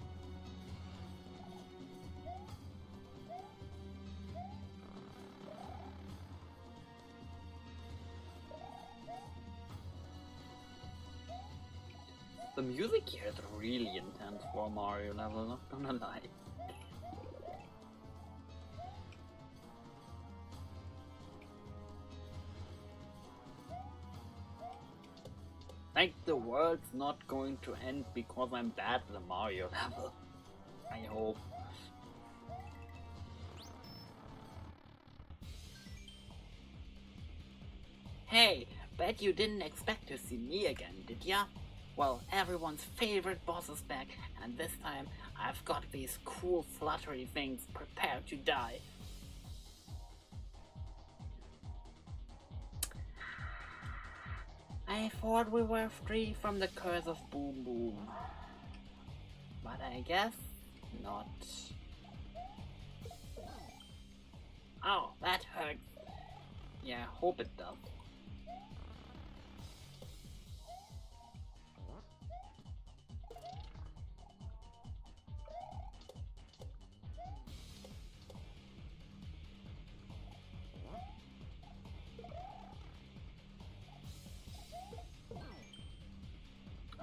The music here is really intense for a Mario level, not gonna lie. Like, the world's not going to end because I'm bad at the Mario level. I hope. Hey, bet you didn't expect to see me again, did ya? Well, everyone's favorite boss is back, and this time I've got these cool fluttery things prepared to die. I thought we were free from the curse of Boom Boom. But I guess not. Oh, that hurt. Yeah, I hope it does.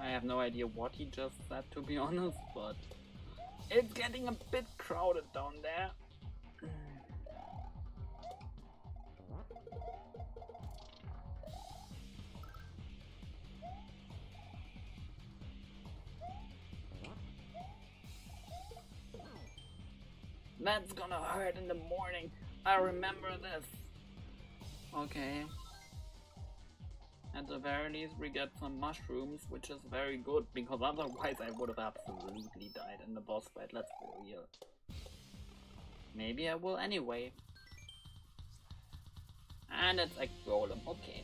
I have no idea what he just said, to be honest, but it's getting a bit crowded down there. That's gonna hurt in the morning. I remember this. Okay. At the very least, we get some mushrooms, which is very good, because otherwise I would have absolutely died in the boss fight, let's be real. Maybe I will anyway. And it's a golem, okay.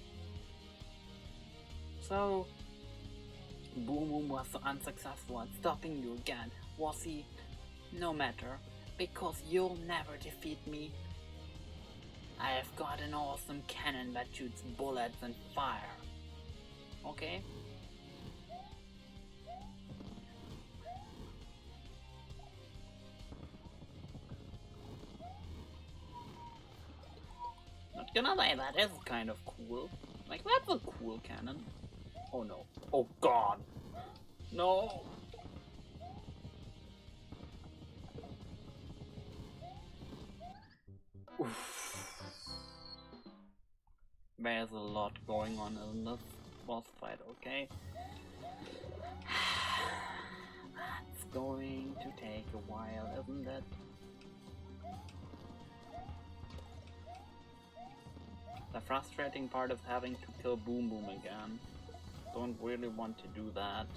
So, Boom Boom was so unsuccessful at stopping you again, was he? No matter, because you'll never defeat me. I have got an awesome cannon that shoots bullets and fire. Okay? Not gonna lie, that is kind of cool. Like, that's a cool cannon. Oh no. Oh god. No. There's a lot going on in this boss fight, okay? That's going to take a while, isn't it? The frustrating part is having to kill Boom Boom again. Don't really want to do that.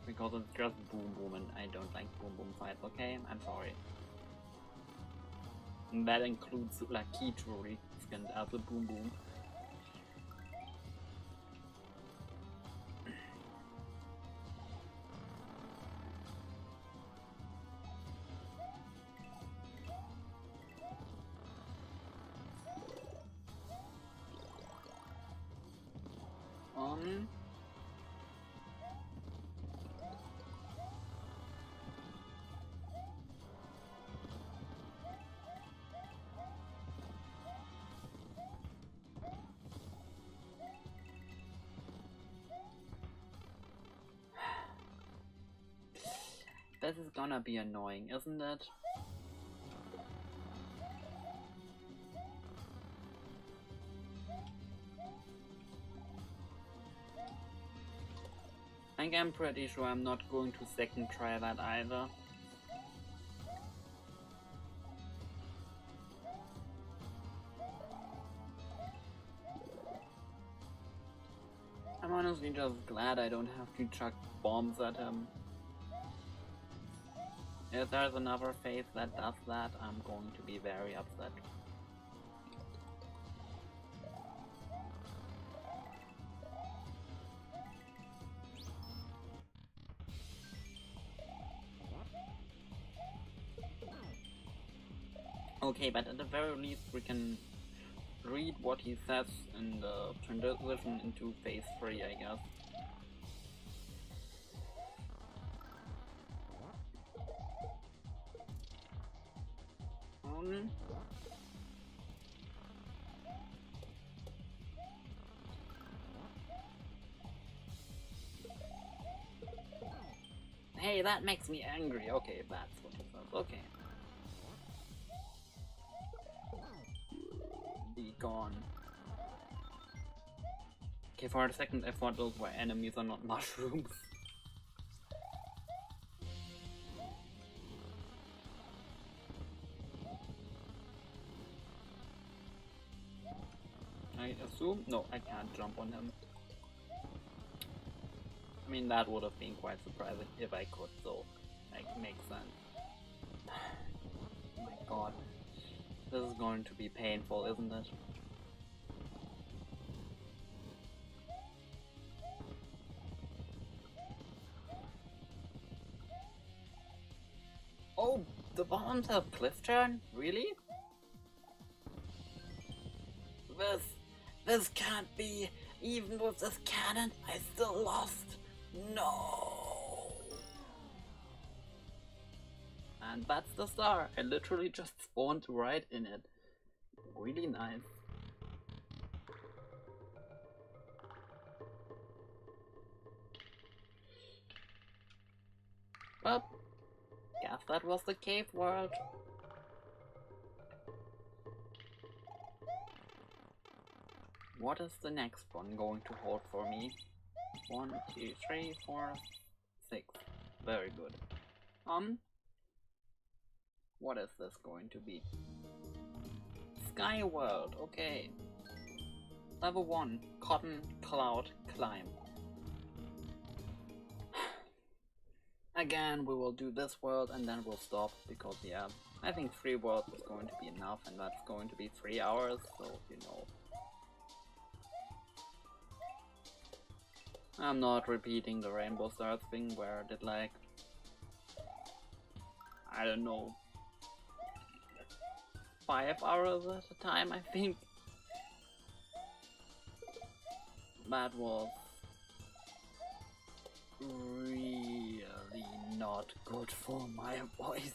Because it's just Boom Boom and I don't like Boom Boom fights, okay? I'm sorry. And that includes Lakitu reskinned as a Boom Boom. This is gonna be annoying, isn't it? I think I'm pretty sure I'm not going to second try that either. I'm honestly just glad I don't have to chuck bombs at him. If there's another phase that does that, I'm going to be very upset. Okay, but at the very least we can read what he says in the transition into phase 3, I guess. Hey, that makes me angry. Okay, that's what he says. Okay. Be gone. Okay, for a second I thought those were enemies and not mushrooms. I assume? No, I can't jump on him. I mean, that would have been quite surprising if I could, so like, makes sense. Oh my god. This is going to be painful, isn't it? Oh, the bombs have cliff turn? Really? This can't be. Even with this cannon, I still lost. No. And that's the star. I literally just spawned right in it. Really nice. Well, guess that was the cave world. What is the next one going to hold for me? 1, 2, 3, 4, 6. Very good. What is this going to be? Sky World, okay. Level 1, Cotton Cloud Climb. Again, we will do this world and then we'll stop because, yeah, I think 3 worlds is going to be enough and that's going to be 3 hours, so, you know. I'm not repeating the Rainbow Stars thing where I did like, I don't know, 5 hours at a time, I think. That was really not good for my voice.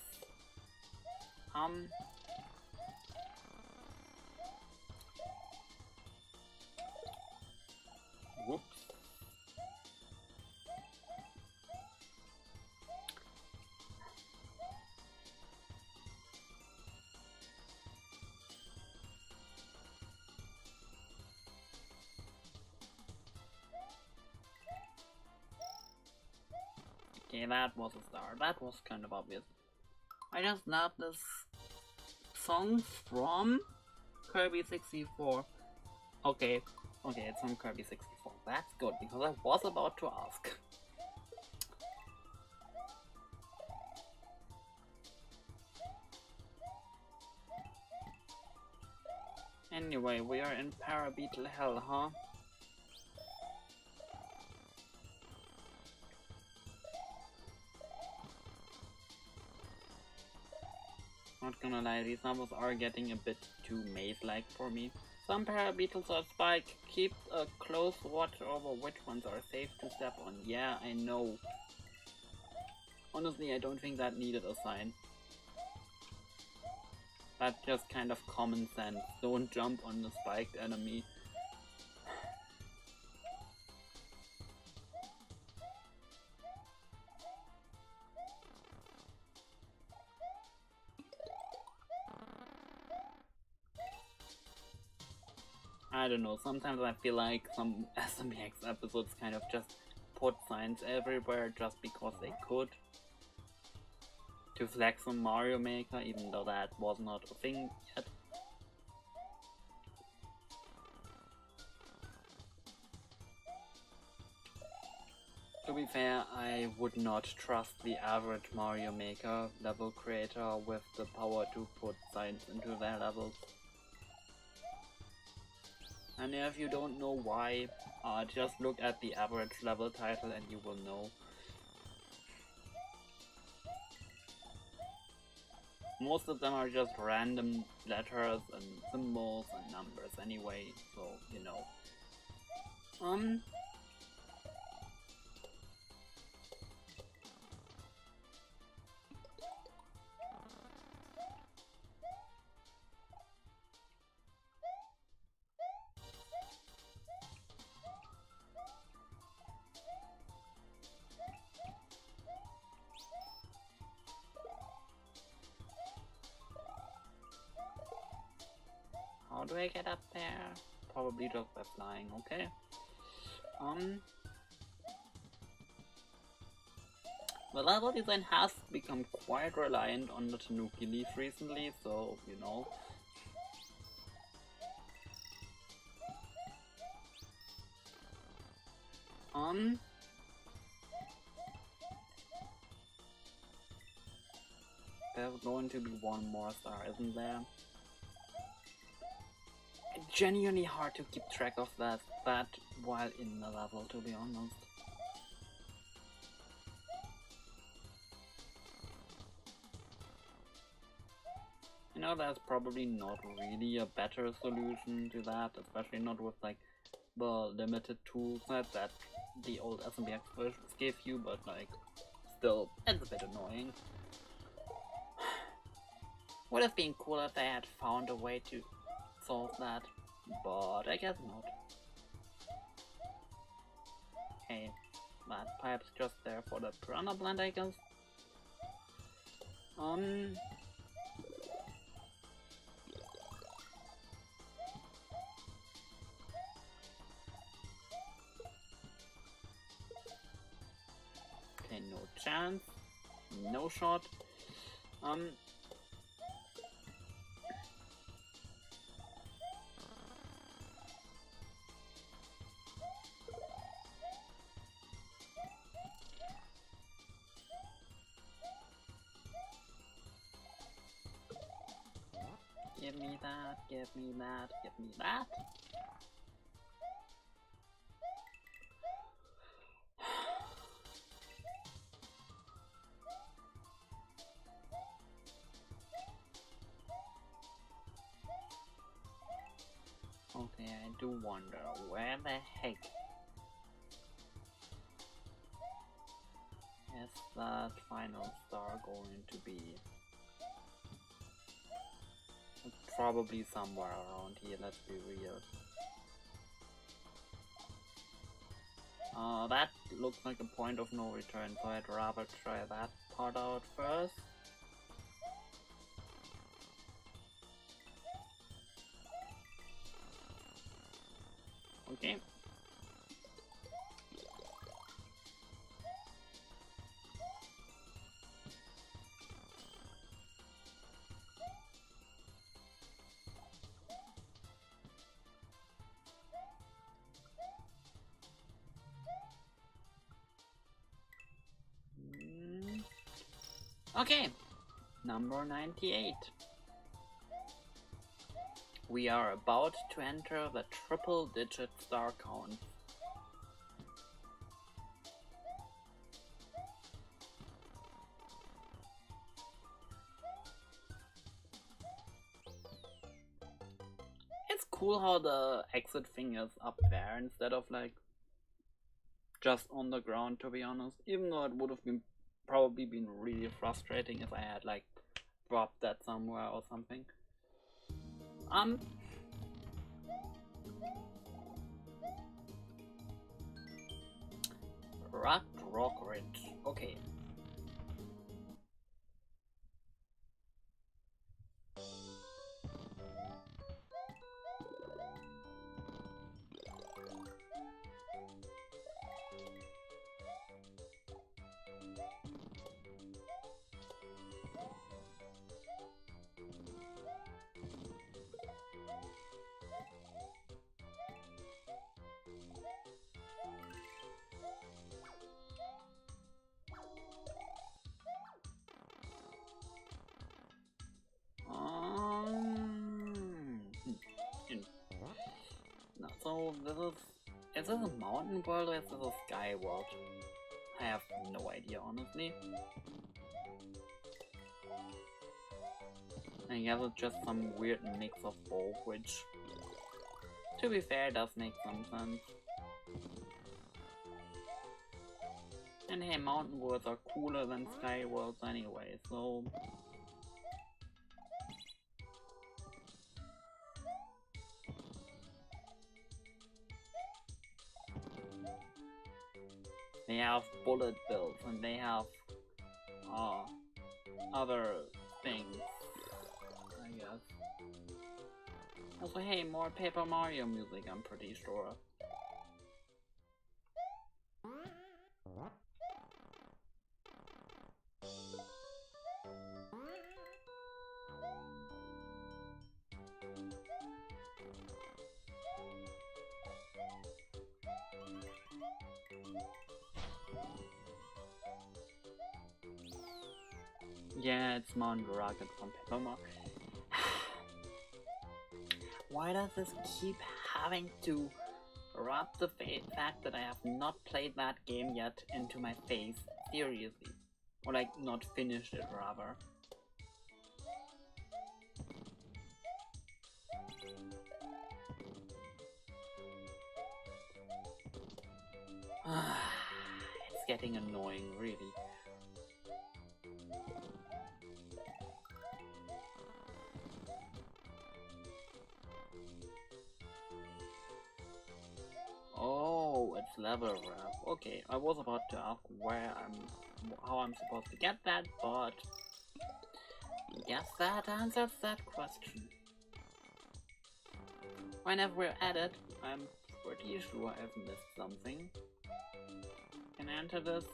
Whoops. Okay, that was a star. That was kind of obvious. I just love this song from Kirby 64. Okay, it's from Kirby 64. That's good, because I was about to ask. Anyway, we are in Parabeetle Hell, huh? Not gonna lie, these numbers are getting a bit too maze-like for me. Some parabeetles are spiked. Keep a close watch over which ones are safe to step on. Yeah, I know. Honestly, I don't think that needed a sign. That's just kind of common sense. Don't jump on the spiked enemy. I don't know, sometimes I feel like some SMBX episodes kind of just put signs everywhere just because they could. To flex on Mario Maker, even though that was not a thing yet. To be fair, I would not trust the average Mario Maker level creator with the power to put signs into their levels. And if you don't know why, just look at the average level title and you will know. Most of them are just random letters and symbols and numbers anyway, so you know. How do I get up there? Probably just by flying, okay. The level design has become quite reliant on the Tanuki leaf recently, so you know. There's going to be one more star, isn't there? It's genuinely hard to keep track of that while in the level, to be honest. You know, there's probably not really a better solution to that, especially not with like the limited toolset that the old SMBX versions gave you, but like, still, it's a bit annoying. Would have been cool if they had found a way to solve that, but I guess not. Hey, that pipe's just there for the piranha plant, I guess. Okay, no chance. No shot. Give me that, give me that, give me that. Okay, I do wonder, where the heck is that final star going to be? It's probably somewhere around here, let's be real. That looks like a point of no return, so I'd rather try that part out first. Okay. Okay, number 98. We are about to enter the triple-digit star count. It's cool how the exit thing is up there instead of like just on the ground, to be honest. Even though it would have been probably been really frustrating if I had like dropped that somewhere or something. Rock Ridge. Okay. So is this a mountain world or is this a sky world? I have no idea, honestly. I guess it's just some weird mix of both, which, to be fair, does make some sense. And hey, mountain worlds are cooler than sky worlds anyway, so... They have bullet bills and they have other things, I guess. Also, hey, more Paper Mario music, I'm pretty sure. Yeah, it's Mount Rocket from Paper Mario. Why does this keep having to rub the fact that I have not played that game yet into my face? Seriously. Or like, not finished it, rather. It's getting annoying, really. Oh, it's level wrap. Okay, I was about to ask how I'm supposed to get that, but I guess that answers that question. Whenever we're at it, I'm pretty sure I've missed something. Can I enter this?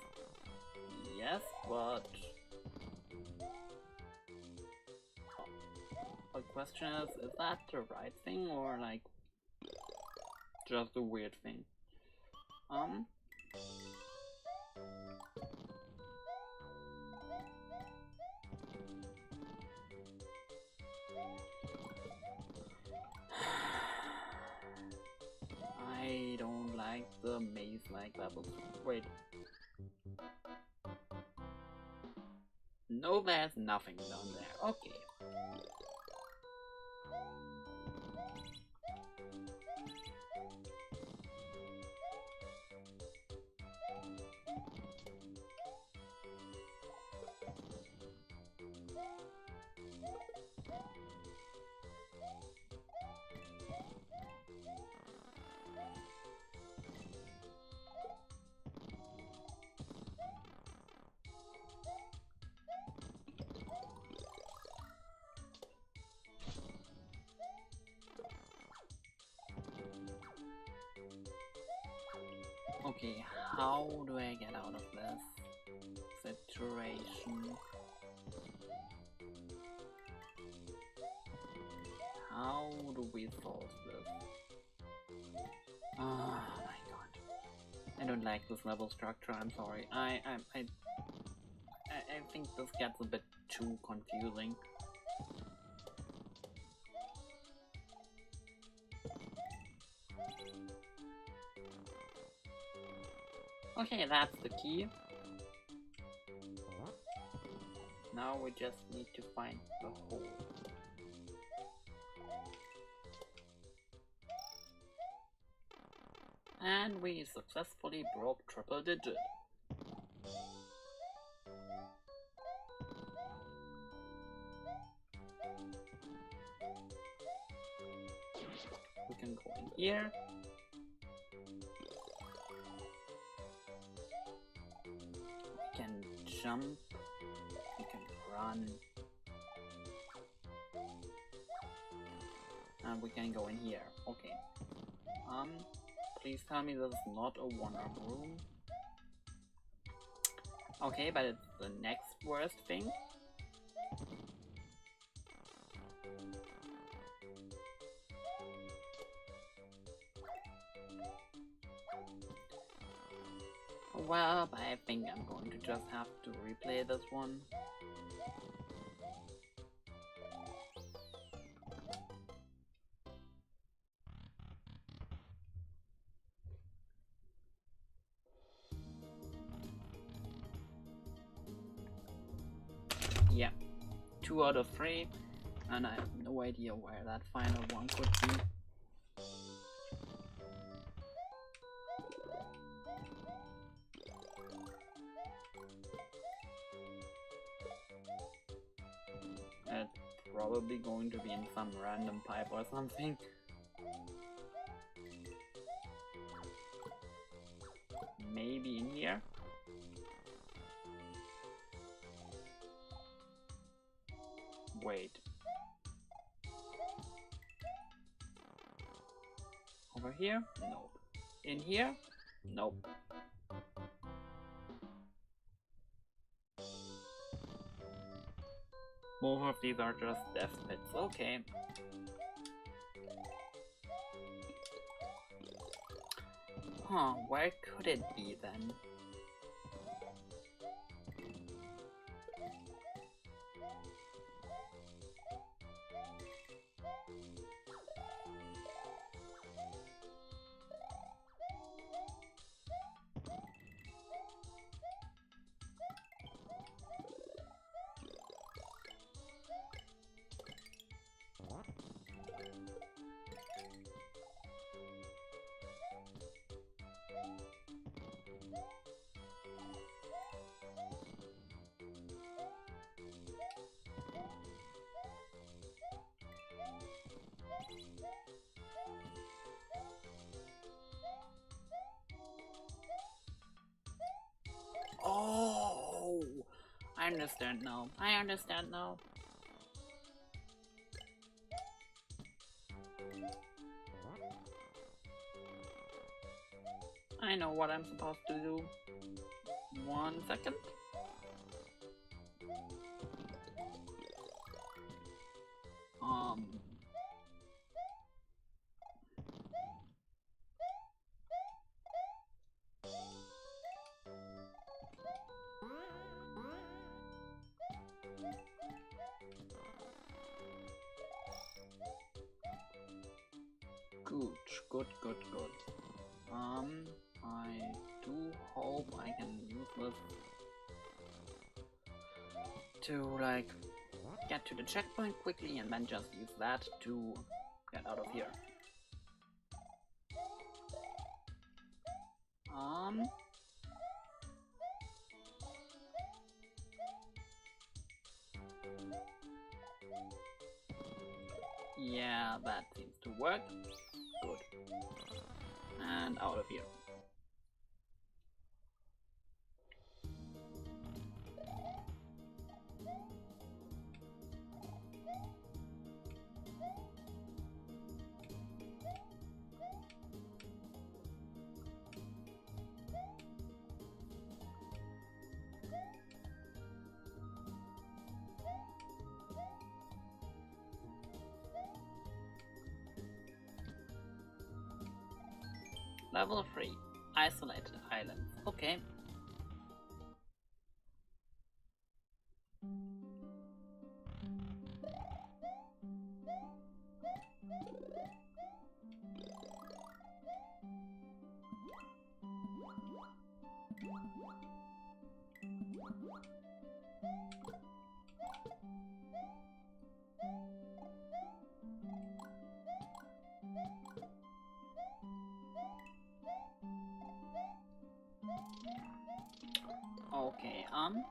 Yes, but the question is that the right thing or like just a weird thing? I don't like the maze-like levels. Wait. No, there's nothing down there. Okay. Okay, how do I get out of this situation? How do we solve this? Oh my god. I don't like this level structure, I'm sorry. I think this gets a bit too confusing. Okay, that's the key. Now we just need to find the hole. And we successfully broke triple digit. We can go in here. We can jump. We can run. And we can go in here. Okay. Please tell me this is not a one-up room. Okay, but it's the next worst thing. Well, I think I'm going to just have to replay this one. Yeah, 2 out of 3, and I have no idea where that final one could be. It's probably going to be in some random pipe or something. Maybe in here? Wait. Over here? Nope. In here? Nope. More of these are just death pits. Okay. Huh, where could it be then? Oh, I understand now. I understand now. I know what I'm supposed to do. 1 second. Good. I do hope I can use this to like get to the checkpoint quickly and then just use that to get out of here. Yeah, that seems to work. Good. And out of here. Level 3. Isolated islands. Okay. Um.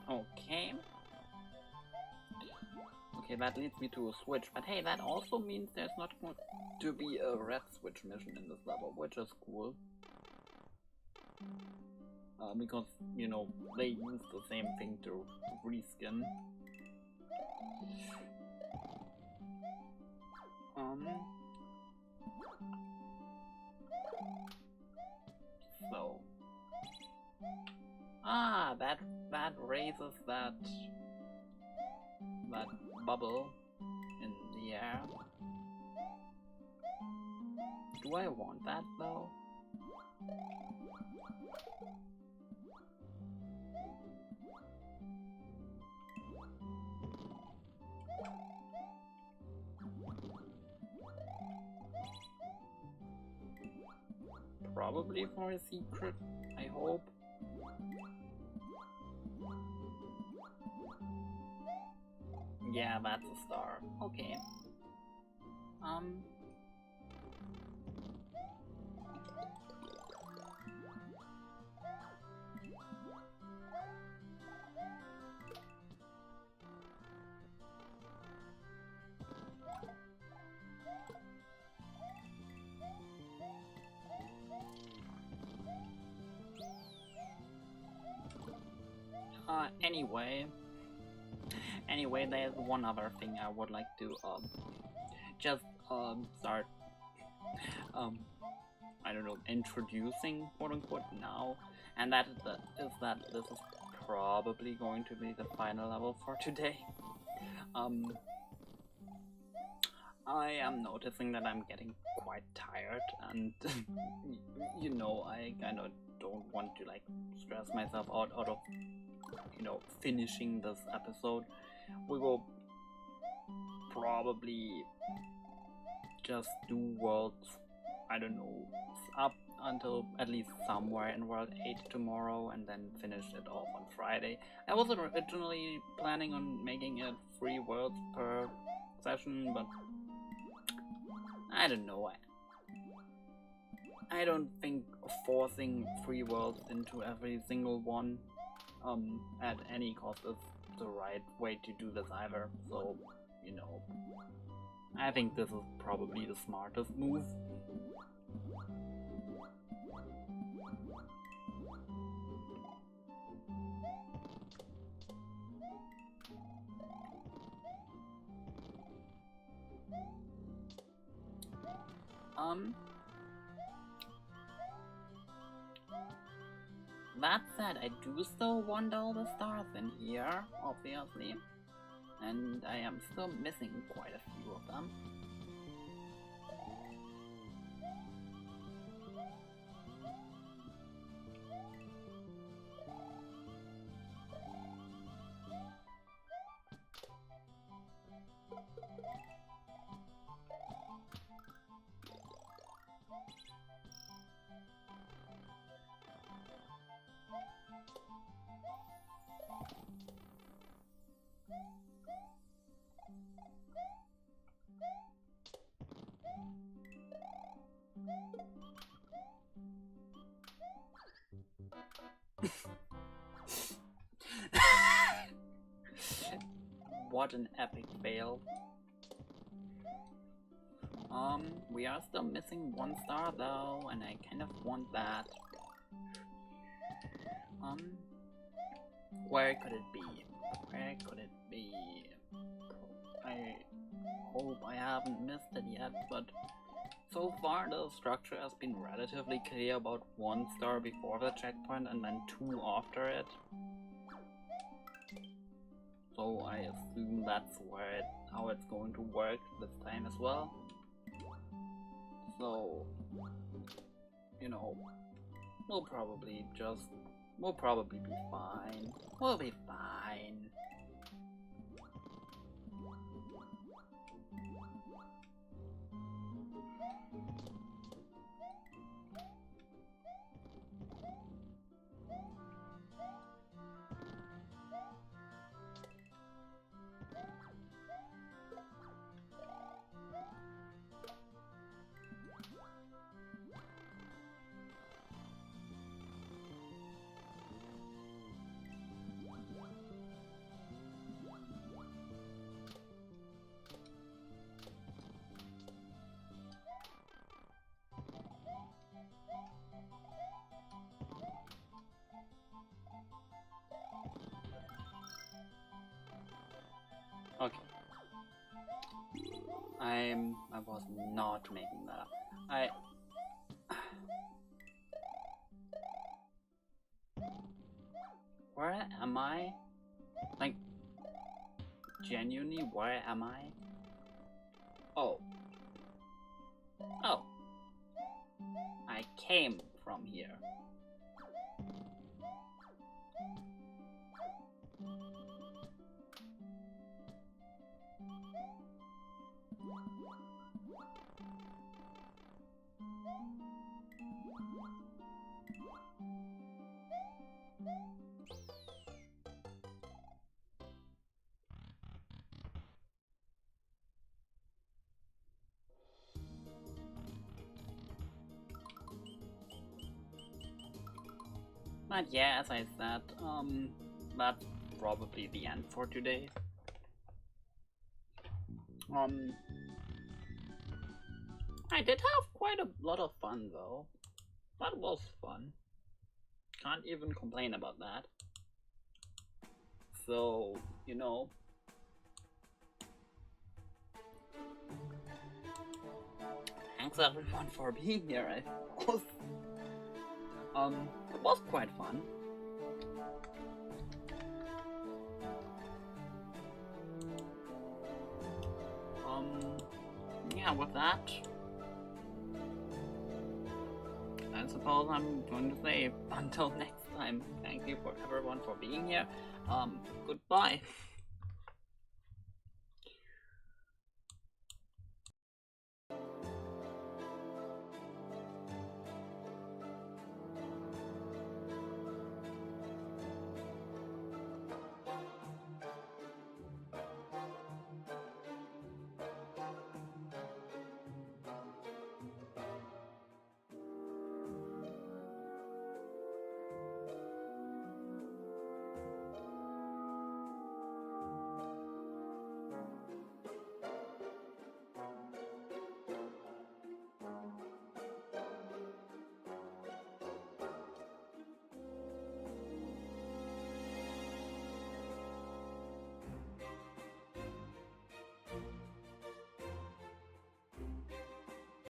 Okay. Okay, that leads me to a switch, but hey, that also means there's not going to be a red switch mission in this level, which is cool. Because, you know, they use the same thing to reskin. So. Ah, that raises that bubble in the air. Do I want that though? Probably for a secret, I hope. Yeah, that's a star. Okay. Anyway, there's one other thing I would like to start I don't know, introducing, quote unquote, now, and that is that this is probably going to be the final level for today. I am noticing that I'm getting quite tired, and you know, I kind of don't want to like stress myself out of, you know, finishing this episode. We will probably just do worlds, I don't know, up until at least somewhere in World 8 tomorrow, and then finish it off on Friday. I was originally planning on making it 3 worlds per session, but I don't know. I don't think forcing 3 worlds into every single one at any cost is the right way to do this either, so, you know, I think this is probably the smartest move. That said, I do still want all the stars in here, obviously, and I am still missing quite a few of them. What an epic fail. We are still missing 1 star though, and I kind of want that. Where could it be? Where could it be? I hope I haven't missed it yet, but so far the structure has been relatively clear about 1 star before the checkpoint and then 2 after it. So I assume that's how it's going to work this time as well. So, you know, we'll probably be fine. We'll be fine. Okay. I was not making that up. Where am I? Like, genuinely, where am I? Oh. Oh. I came from here. But yeah, as I said, that's probably the end for today. I did have quite a lot of fun though. That was fun. Can't even complain about that. So, you know. Thanks everyone for being here, I suppose. It was quite fun. Yeah, with that, I suppose I'm going to say until next time. Thank you for everyone for being here. Goodbye.